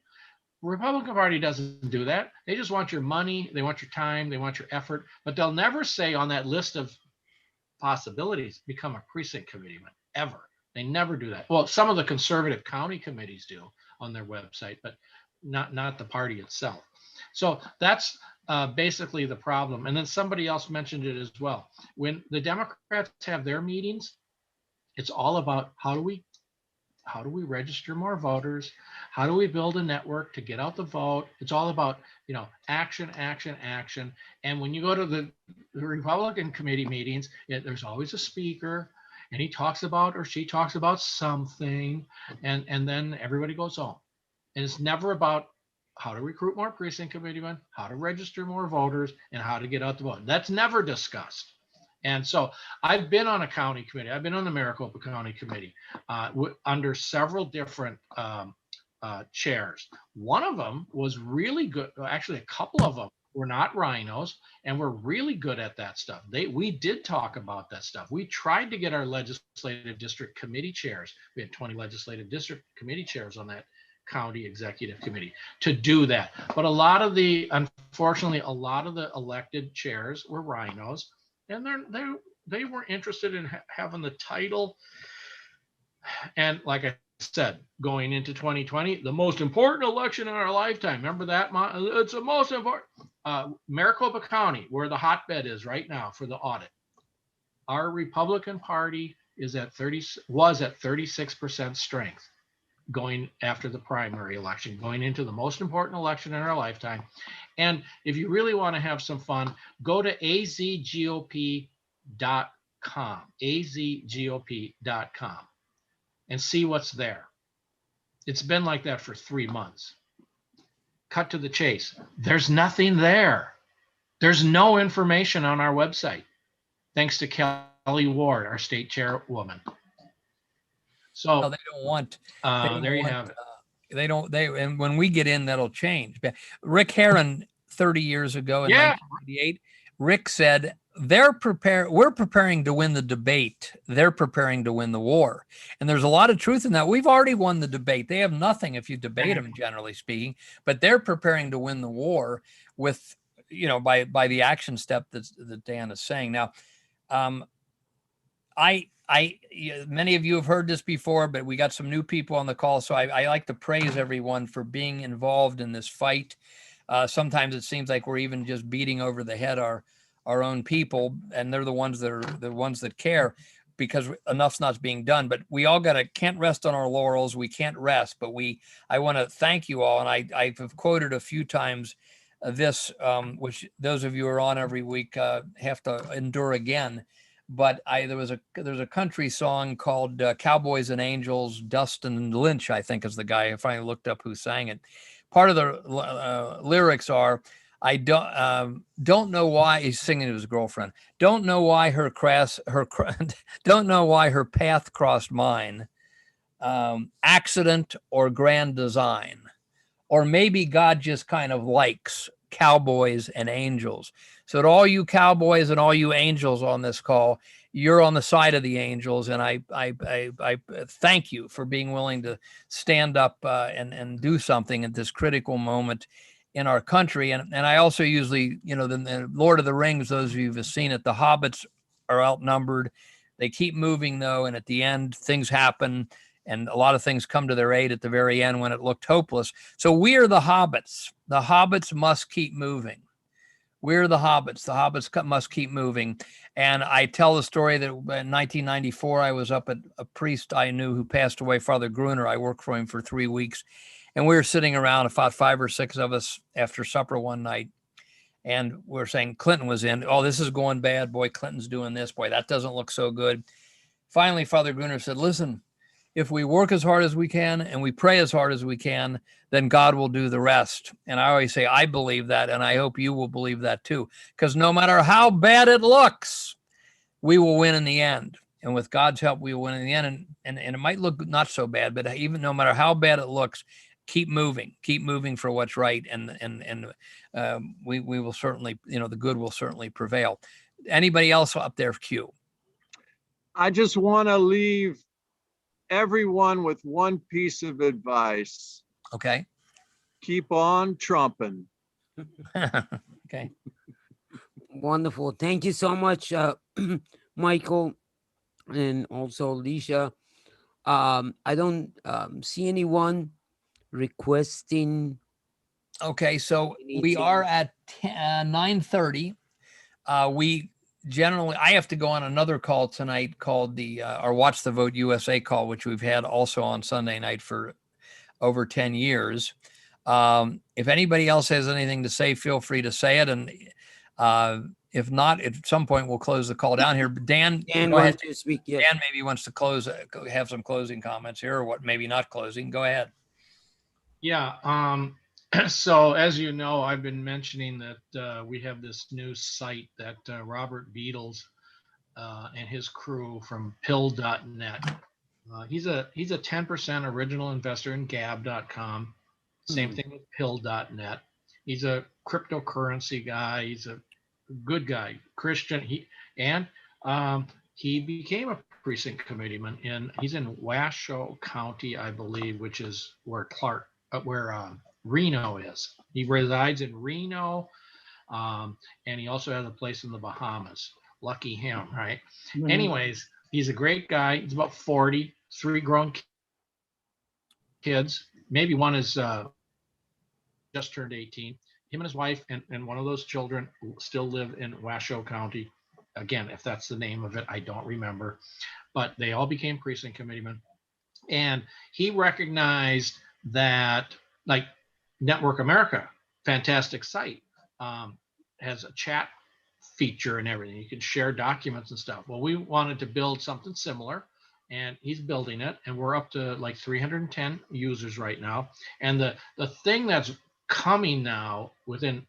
Republican Party doesn't do that. They just want your money, they want your time, they want your effort, but they'll never say on that list of possibilities, become a precinct committeeman, ever. They never do that. Well, some of the conservative county committees do on their website, but not the party itself. So that's basically the problem. And then somebody else mentioned it as well. When the Democrats have their meetings, it's all about how do we register more voters? How do we build a network to get out the vote? It's all about, action, action, action. And when you go to the Republican committee meetings, there's always a speaker, and he talks about, or she talks about something, and then everybody goes home. And it's never about how to recruit more precinct committeemen, how to register more voters, and how to get out the vote. That's never discussed. And so I've been on a county committee. I've been on the Maricopa County Committee under several different chairs. One of them was really good. Actually, a couple of them were not rhinos and were really good at that stuff. We did talk about that stuff. We tried to get our legislative district committee chairs. We had 20 legislative district committee chairs on that county executive committee to do that. But unfortunately, a lot of the elected chairs were rhinos. And they weren't interested in having the title. And like I said, going into 2020, the most important election in our lifetime. Remember that? It's the most important. Maricopa County, where the hotbed is right now for the audit. Our Republican Party was at 36% strength going after the primary election, going into the most important election in our lifetime. And if you really want to have some fun, go to azgop.com, azgop.com, and see what's there. It's been like that for 3 months. Cut to the chase. There's nothing there. There's no information on our website, thanks to Kelly Ward, our state chairwoman. So No, they don't want. There you have it. And when we get in, that'll change. Rick Herron, 30 years ago in 1998, Rick said, we're preparing to win the debate. They're preparing to win the war. And there's a lot of truth in that. We've already won the debate. They have nothing if you debate them, generally speaking, but they're preparing to win the war with, by the action step that Dan is saying. Now, many of you have heard this before, but we got some new people on the call. So I like to praise everyone for being involved in this fight. Sometimes it seems like we're even just beating over the head our own people, and they're the ones that care, because enough's not being done. But we all can't rest on our laurels. We can't rest, but I want to thank you all. And I've quoted a few times this, which those of you who are on every week have to endure again. But there's a country song called Cowboys and Angels. Dustin Lynch, I think, is the guy. I finally looked up who sang it. Part of the lyrics are, I don't know why he's singing to his girlfriend. Don't know why don't know why her path crossed mine. Accident or grand design, or maybe God just kind of likes cowboys and angels. So to all you cowboys and all you angels on this call, you're on the side of the angels, and I thank you for being willing to stand up and do something at this critical moment in our country. And I also usually, the Lord of the Rings, those of you who've seen it, the hobbits are outnumbered. They keep moving though, and at the end things happen, and a lot of things come to their aid at the very end when it looked hopeless. So we are the hobbits. The hobbits must keep moving. We're the hobbits. The hobbits must keep moving. And I tell the story that in 1994, I was up at a priest I knew who passed away, Father Gruner. I worked for him for 3 weeks. And we were sitting around, about 5 or 6 of us after supper one night. And we're saying Clinton was in. Oh, this is going bad. Boy, Clinton's doing this. Boy, that doesn't look so good. Finally, Father Gruner said, listen, if we work as hard as we can and we pray as hard as we can, then God will do the rest. And I always say, I believe that, and I hope you will believe that too. Because no matter how bad it looks, we will win in the end. And with God's help, we will win in the end. And it might look not so bad, but even no matter how bad it looks, keep moving for what's right. And we will certainly, the good will certainly prevail. Anybody else up there, Q? I just want to leave everyone with one piece of advice. Okay. keep on trumping. Okay. Wonderful. Thank you so much, Michael, and also Alicia. I don't see anyone requesting. Okay, so we are at 9:30. We generally, I have to go on another call tonight called the, or Watch the Vote USA call, which we've had also on Sunday night for over 10 years. If anybody else has anything to say, feel free to say it. And if not, at some point we'll close the call down here. But Dan, Dan go ahead. wants to speak. Yes. Dan maybe wants to close, have some closing comments here, or what, maybe not closing. Go ahead. Yeah. So as you know, I've been mentioning that we have this new site that Robert Beatles and his crew from pill.net. He's a 10% original investor in gab.com. Same thing with pill.net. He's a cryptocurrency guy. He's a good guy, Christian. He became a precinct committeeman he's in Washoe County, I believe, which is where Reno is. He resides in Reno, and he also has a place in the Bahamas. Lucky him, right? Mhm. Anyways, he's a great guy. He's about 40, 3 grown kids. Maybe one is just turned 18. Him and his wife and one of those children still live in Washoe County. Again, if that's the name of it, I don't remember. But they all became precinct committeemen. And he recognized that, like, Network America, fantastic site, has a chat feature and everything. You can share documents and stuff. Well, we wanted to build something similar, and he's building it. And we're up to like 310 users right now. And the thing that's coming now it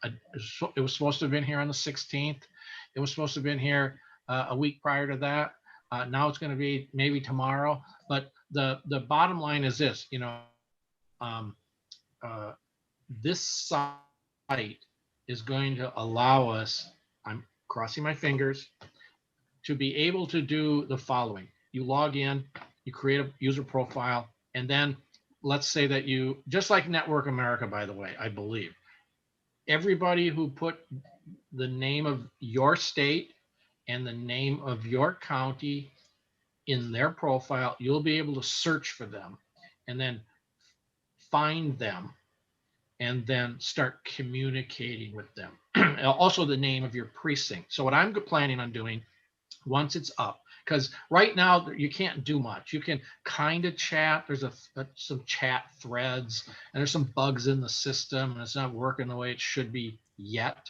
was supposed to have been here on the 16th. It was supposed to have been here a week prior to that. Now it's going to be maybe tomorrow. But the bottom line is this, this site is going to allow us, I'm crossing my fingers, to be able to do the following. You log in, you create a user profile, and then let's say that you, just like Network America, by the way, I believe, everybody who put the name of your state and the name of your county in their profile, you'll be able to search for them and then find them and then start communicating with them. Also the name of your precinct. So what I'm planning on doing once it's up, because right now you can't do much. You can kind of chat. There's some chat threads, and there's some bugs in the system, and it's not working the way it should be yet,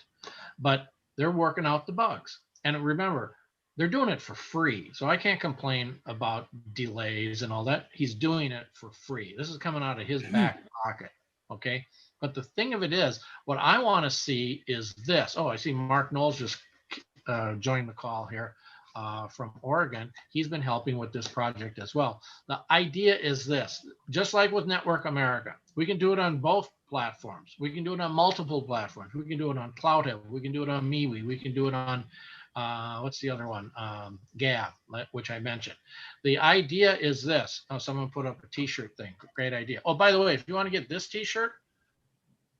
but they're working out the bugs. And remember, they're doing it for free. So I can't complain about delays and all that. He's doing it for free. This is coming out of his back pocket. Okay. But the thing of it is, what I want to see is this. Oh, I see Mark Knowles just joined the call here from Oregon. He's been helping with this project as well. The idea is this, just like with Network America, we can do it on both platforms. We can do it on multiple platforms. We can do it on CloudHub. We can do it on MeWe. We can do it on, what's the other one? Gab, which I mentioned. The idea is this. Oh, someone put up a t-shirt thing. Great idea. Oh, by the way, if you want to get this t-shirt.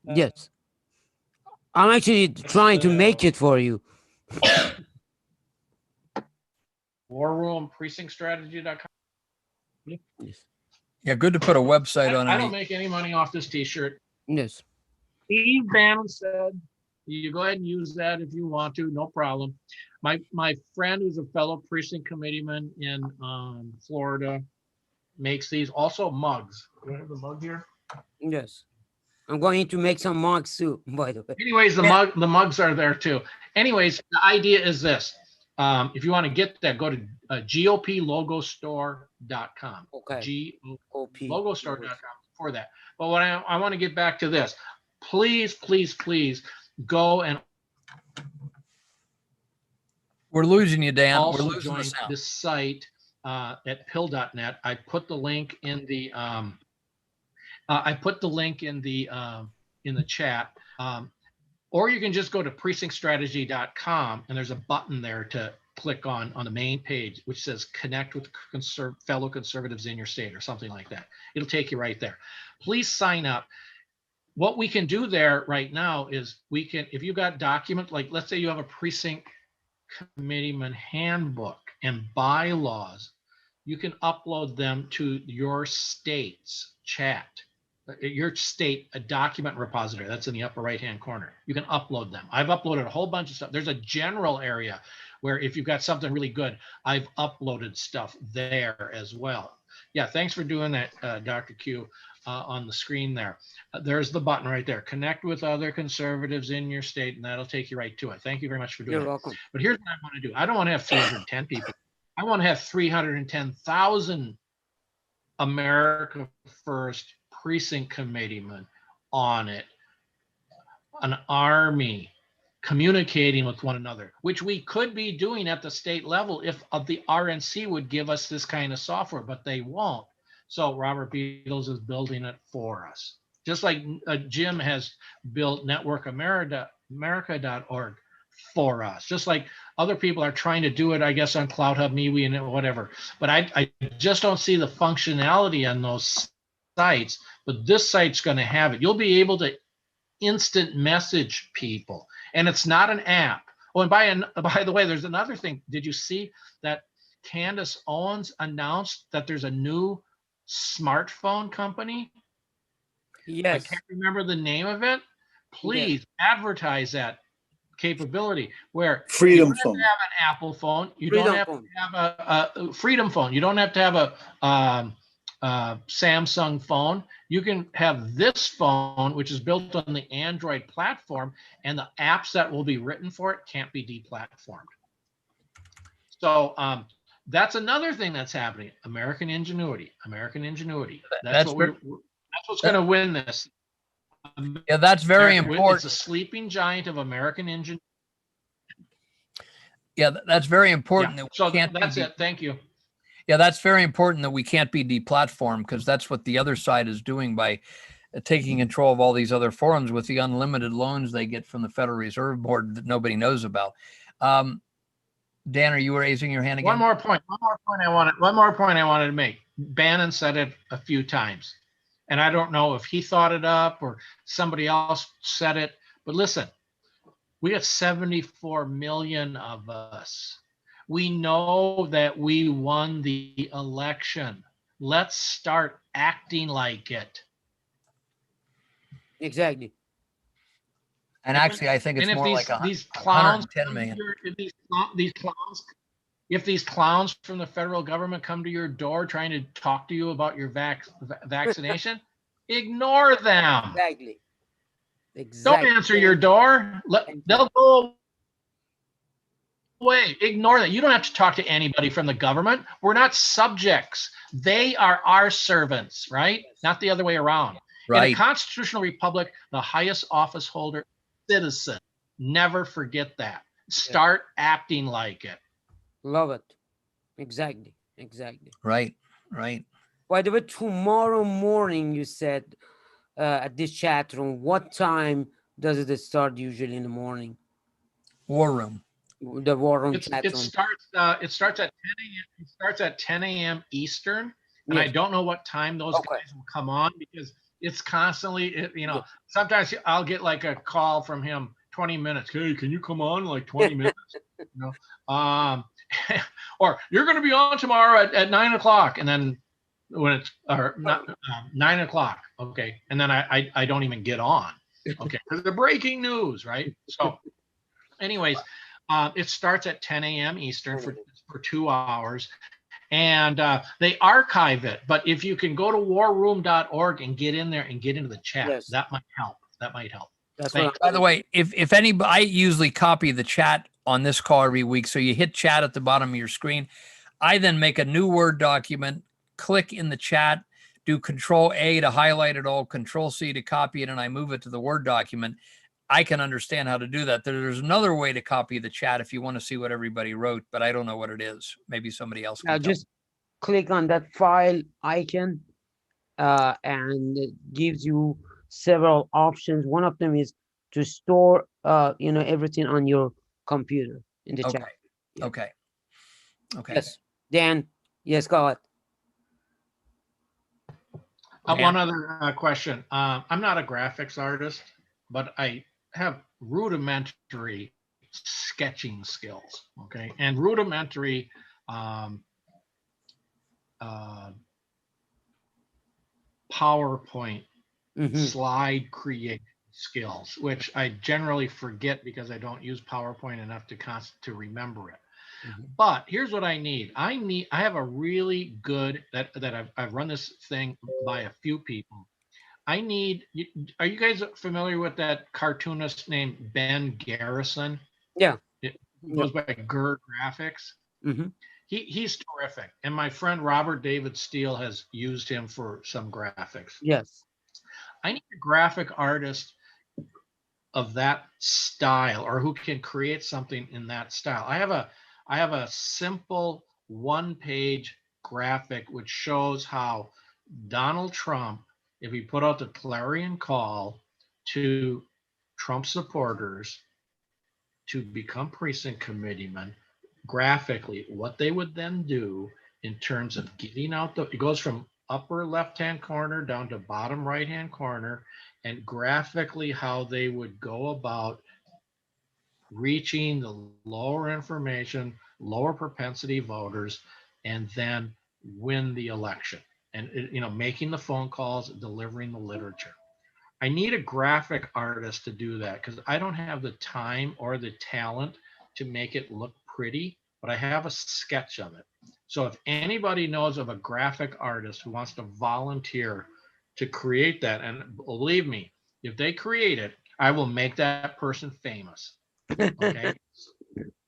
Yes. I'm actually trying to make it for you. War Room PrecinctStrategy.com. Yes. Yeah, good to put a website on I it. don't make any money off this t-shirt. Yes. Steve Bannon said, you go ahead and use that if you want to, no problem. My friend who's a fellow precinct committeeman in Florida makes these, also mugs. Do I have the mug here? Yes. I'm going to make some mugs too, by the way. Anyways, the mugs are there too. Anyways, the idea is this. If you want to get that, go to GOPlogostore.com. Okay. GOPlogostore.com for that. But what I want to get back to this. Please, please, please go and We're losing you, Dan. We're also losing join the sound. this site at pill.net. I put the link in the chat. Or you can just go to precinctstrategy.com, and there's a button there to click on the main page, which says connect with fellow conservatives in your state or something like that. It'll take you right there. Please sign up. what we can do there right now is we can, if you got documents, like let's say you have a precinct committeeman handbook and bylaws, you can upload them to your state's chat. Your state, a document repository, that's in the upper right-hand corner. You can upload them. I've uploaded a whole bunch of stuff. There's a general area where if you've got something really good, I've uploaded stuff there as well. Yeah, thanks for doing that, Dr. Q, on the screen there. There's the button right there. Connect with other conservatives in your state, and that'll take you right to it. Thank you very much for doing You're that. welcome. But here's what I want to do. I don't want to have 310 people. I want to have 310,000 America First precinct committeemen on it, an army communicating with one another, which we could be doing at the state level if the RNC would give us this kind of software, but they won't. So Robert Beatles is building it for us. Just like Jim has built networkamerica.org for us, just like other people are trying to do it, I guess, on Cloud Hub, MeWe, and whatever. But I just don't see the functionality on those sites, but this site's going to have it. You'll be able to instant message people, and it's not an app. Oh, and by the way, there's another thing. Did you see that Candace Owens announced that there's a new smartphone company? Yes. I can't remember the name of it. Please advertise that capability where Freedom you don't Phone. have to have an Apple phone. You Freedom don't have Phone. to have a Freedom Phone. You don't have to have a Samsung phone. You can have this phone, which is built on the Android platform, and the apps that will be written for it can't be deplatformed. So that's another thing that's happening. American ingenuity. American ingenuity. That's what's going to win this. Yeah, that's very important. It's a sleeping giant of American ingenuity. Yeah, that's very important. Yeah. That So that's it. Thank you. Yeah, that's very important that we can't be deplatformed, because that's what the other side is doing by taking control of all these other forums with the unlimited loans they get from the Federal Reserve Board that nobody knows about. Dan, are you raising your hand again? One more point I wanted to make. Bannon said it a few times, and I don't know if he thought it up or somebody else said it, but listen, we got 74 million of us. We know that we won the election. Let's start acting like it. Exactly. And actually, I think it's more like these clowns, 110 million. If these clowns from the federal government come to your door trying to talk to you about your vaccination, ignore them. Exactly. Don't answer your door. They'll go away. Ignore that. You don't have to talk to anybody from the government. We're not subjects. They are our servants, right? Not the other way around. Right. In a constitutional republic, the highest office holder, citizen. Never forget that. Start acting like it. Love it. Exactly. Right. By the way, tomorrow morning, you said at this chat room, what time does it start usually in the morning? War Room. The War Room chat room. It starts at 10 a.m. It starts at 10 a.m. Eastern, and Yes. I don't know what time those guys will come on, because it's constantly, sometimes I'll get like a call from him 20 minutes. Hey, can you come on like 20 minutes? Or you're going to be on tomorrow at 9 o'clock. And then when it's 9 o'clock. Okay. And then I don't even get on. Okay. Because the breaking news, right? So anyways, it starts at 10 a.m. Eastern for 2 hours. And they archive it. But if you can go to warroom.org and get in there and get into the chat, that might help. That's By the way, if anybody, I usually copy the chat on this call every week. So you hit chat at the bottom of your screen. I then make a new Word document, click in the chat, do Control A to highlight it all, Control C to copy it, and I move it to the Word document. I can understand how to do that. There's another way to copy the chat if you want to see what everybody wrote, but I don't know what it is. Maybe somebody else can. Now just click on that file icon, and it gives you several options. One of them is to store, everything on your computer in the chat. Yeah. Okay. Yes, Dan. Yes, go ahead. One other question. I'm not a graphics artist, but I have rudimentary sketching skills. Okay, and rudimentary um, uh, PowerPoint slide create skills, which I generally forget because I don't use PowerPoint enough to remember it. But here's what I need. I have a really good that I've run this thing by a few people. Are you guys familiar with that cartoonist named Ben Garrison? Yeah. It goes by Gur Graphics. He's terrific. And my friend Robert David Steele has used him for some graphics. Yes. I need a graphic artist of that style, or who can create something in that style. I have a simple one-page graphic which shows how Donald Trump, if he put out the clarion call to Trump supporters to become precinct committeemen, graphically, what they would then do in terms of getting out it goes from upper left-hand corner down to bottom right-hand corner, and graphically how they would go about reaching the lower information, lower propensity voters, and then win the election. And making the phone calls, delivering the literature. I need a graphic artist to do that because I don't have the time or the talent to make it look pretty, but I have a sketch of it. So if anybody knows of a graphic artist who wants to volunteer to create that, and believe me, if they create it, I will make that person famous. Okay.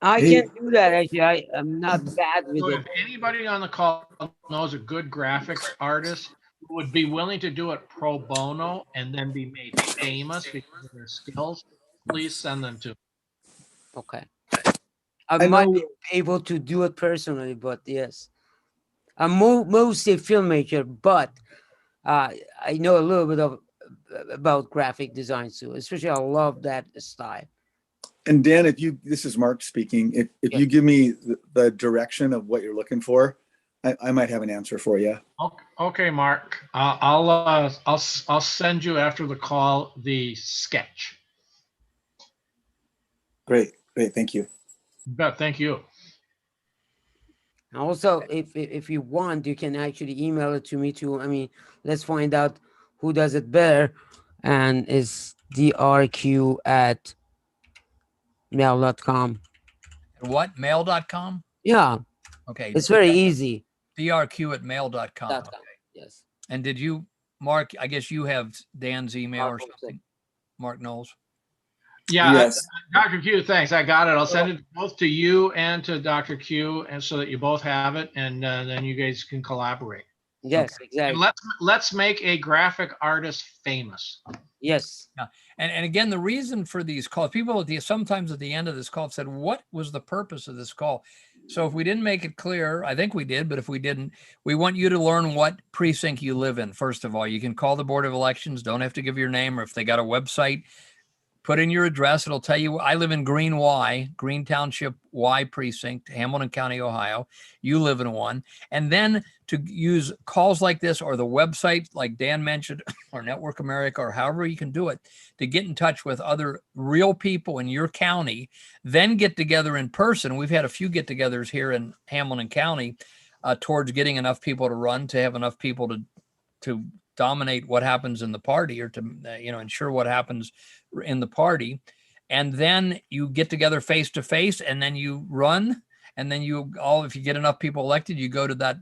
I can do that actually. I'm not bad with So it. if anybody on the call knows a good graphics artist who would be willing to do it pro bono and then be made famous because of their skills, please send them to me. Okay. I might be able to do it personally, but yes. I'm mostly a filmmaker, but I know a little bit about graphic design too. Especially, I love that style. And Dan, this is Mark speaking. If you give me the direction of what you're looking for, I might have an answer for you. Okay, Mark. I'll send you after the call the sketch. Great. Thank you. Thank you. Also, if you want, you can actually email it to me too. I mean, let's find out who does it better, and it's drq@mail.com. What? Mail.com? Yeah. Okay. It's very easy. drq@mail.com. Okay. Yes. And did you, Mark, I guess you have Dan's email or something? Mark Knowles? Yeah, yes. Dr. Q, thanks. I got it. I'll send it both to you and to Dr. Q, and so that you both have it, and then you guys can collaborate. Yes, okay. Exactly. And let's make a graphic artist famous. Yes. Yeah. And again, the reason for these calls, people sometimes at the end of this call said, what was the purpose of this call? So if we didn't make it clear, I think we did, but if we didn't, we want you to learn what precinct you live in. First of all, you can call the Board of Elections. Don't have to give your name, or if they got a website, put in your address. It'll tell you, I live in Green Township Y precinct, Hamilton County, Ohio. You live in one. And then to use calls like this, or the website, like Dan mentioned, or Network America, or however you can do it, to get in touch with other real people in your county, then get together in person. We've had a few get-togethers here in Hamilton County towards getting enough people to run, to have enough people to dominate what happens in the party, or to ensure what happens in the party. And then you get together face to face, and then you run, and then if you get enough people elected, you go to that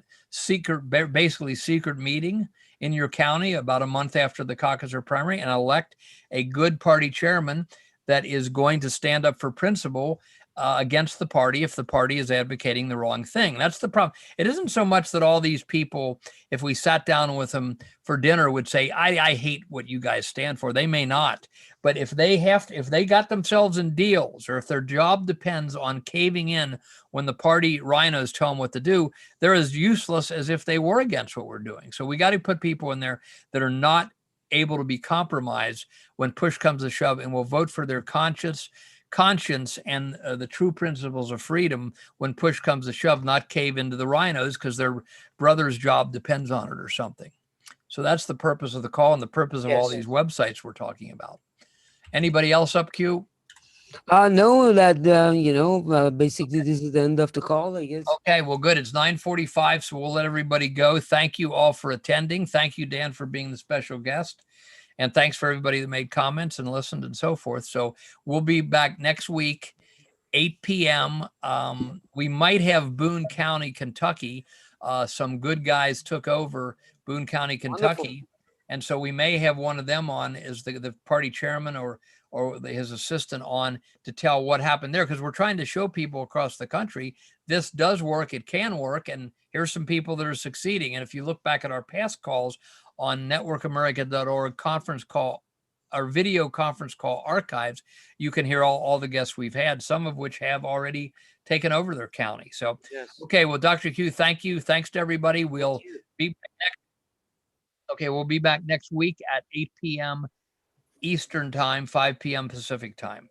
basically secret meeting in your county about a month after the caucus or primary, and elect a good party chairman that is going to stand up for principle against the party if the party is advocating the wrong thing. That's the problem. It isn't so much that all these people, if we sat down with them for dinner, would say, I hate what you guys stand for. They may not. But if they got themselves in deals, or if their job depends on caving in when the party rhinos tell them what to do, they're as useless as if they were against what we're doing. So we got to put people in there that are not able to be compromised when push comes to shove, and will vote for their conscience and the true principles of freedom when push comes to shove, not cave into the rhinos because their brother's job depends on it or something. So that's the purpose of the call and the purpose of all Yes. these websites we're talking about. Anybody else up, Q? No, that, basically this is the end of the call, I guess. Okay, well, good. It's 9:45, so we'll let everybody go. Thank you all for attending. Thank you, Dan, for being the special guest. And thanks for everybody that made comments and listened and so forth. So we'll be back next week, 8 p.m. We might have Boone County, Kentucky. Some good guys took over Boone County, Kentucky. And so we may have one of them on as the party chairman or his assistant on to tell what happened there, because we're trying to show people across the country this does work, it can work, and here's some people that are succeeding. And if you look back at our past calls on networkamerica.org conference call, our video conference call archives, you can hear all the guests we've had, some of which have already taken over their county. So, Yes. okay, well, Dr. Q, thank you. Thanks to everybody. We'll be back we'll be back next week at 8 p.m. Eastern time, 5 p.m. Pacific time.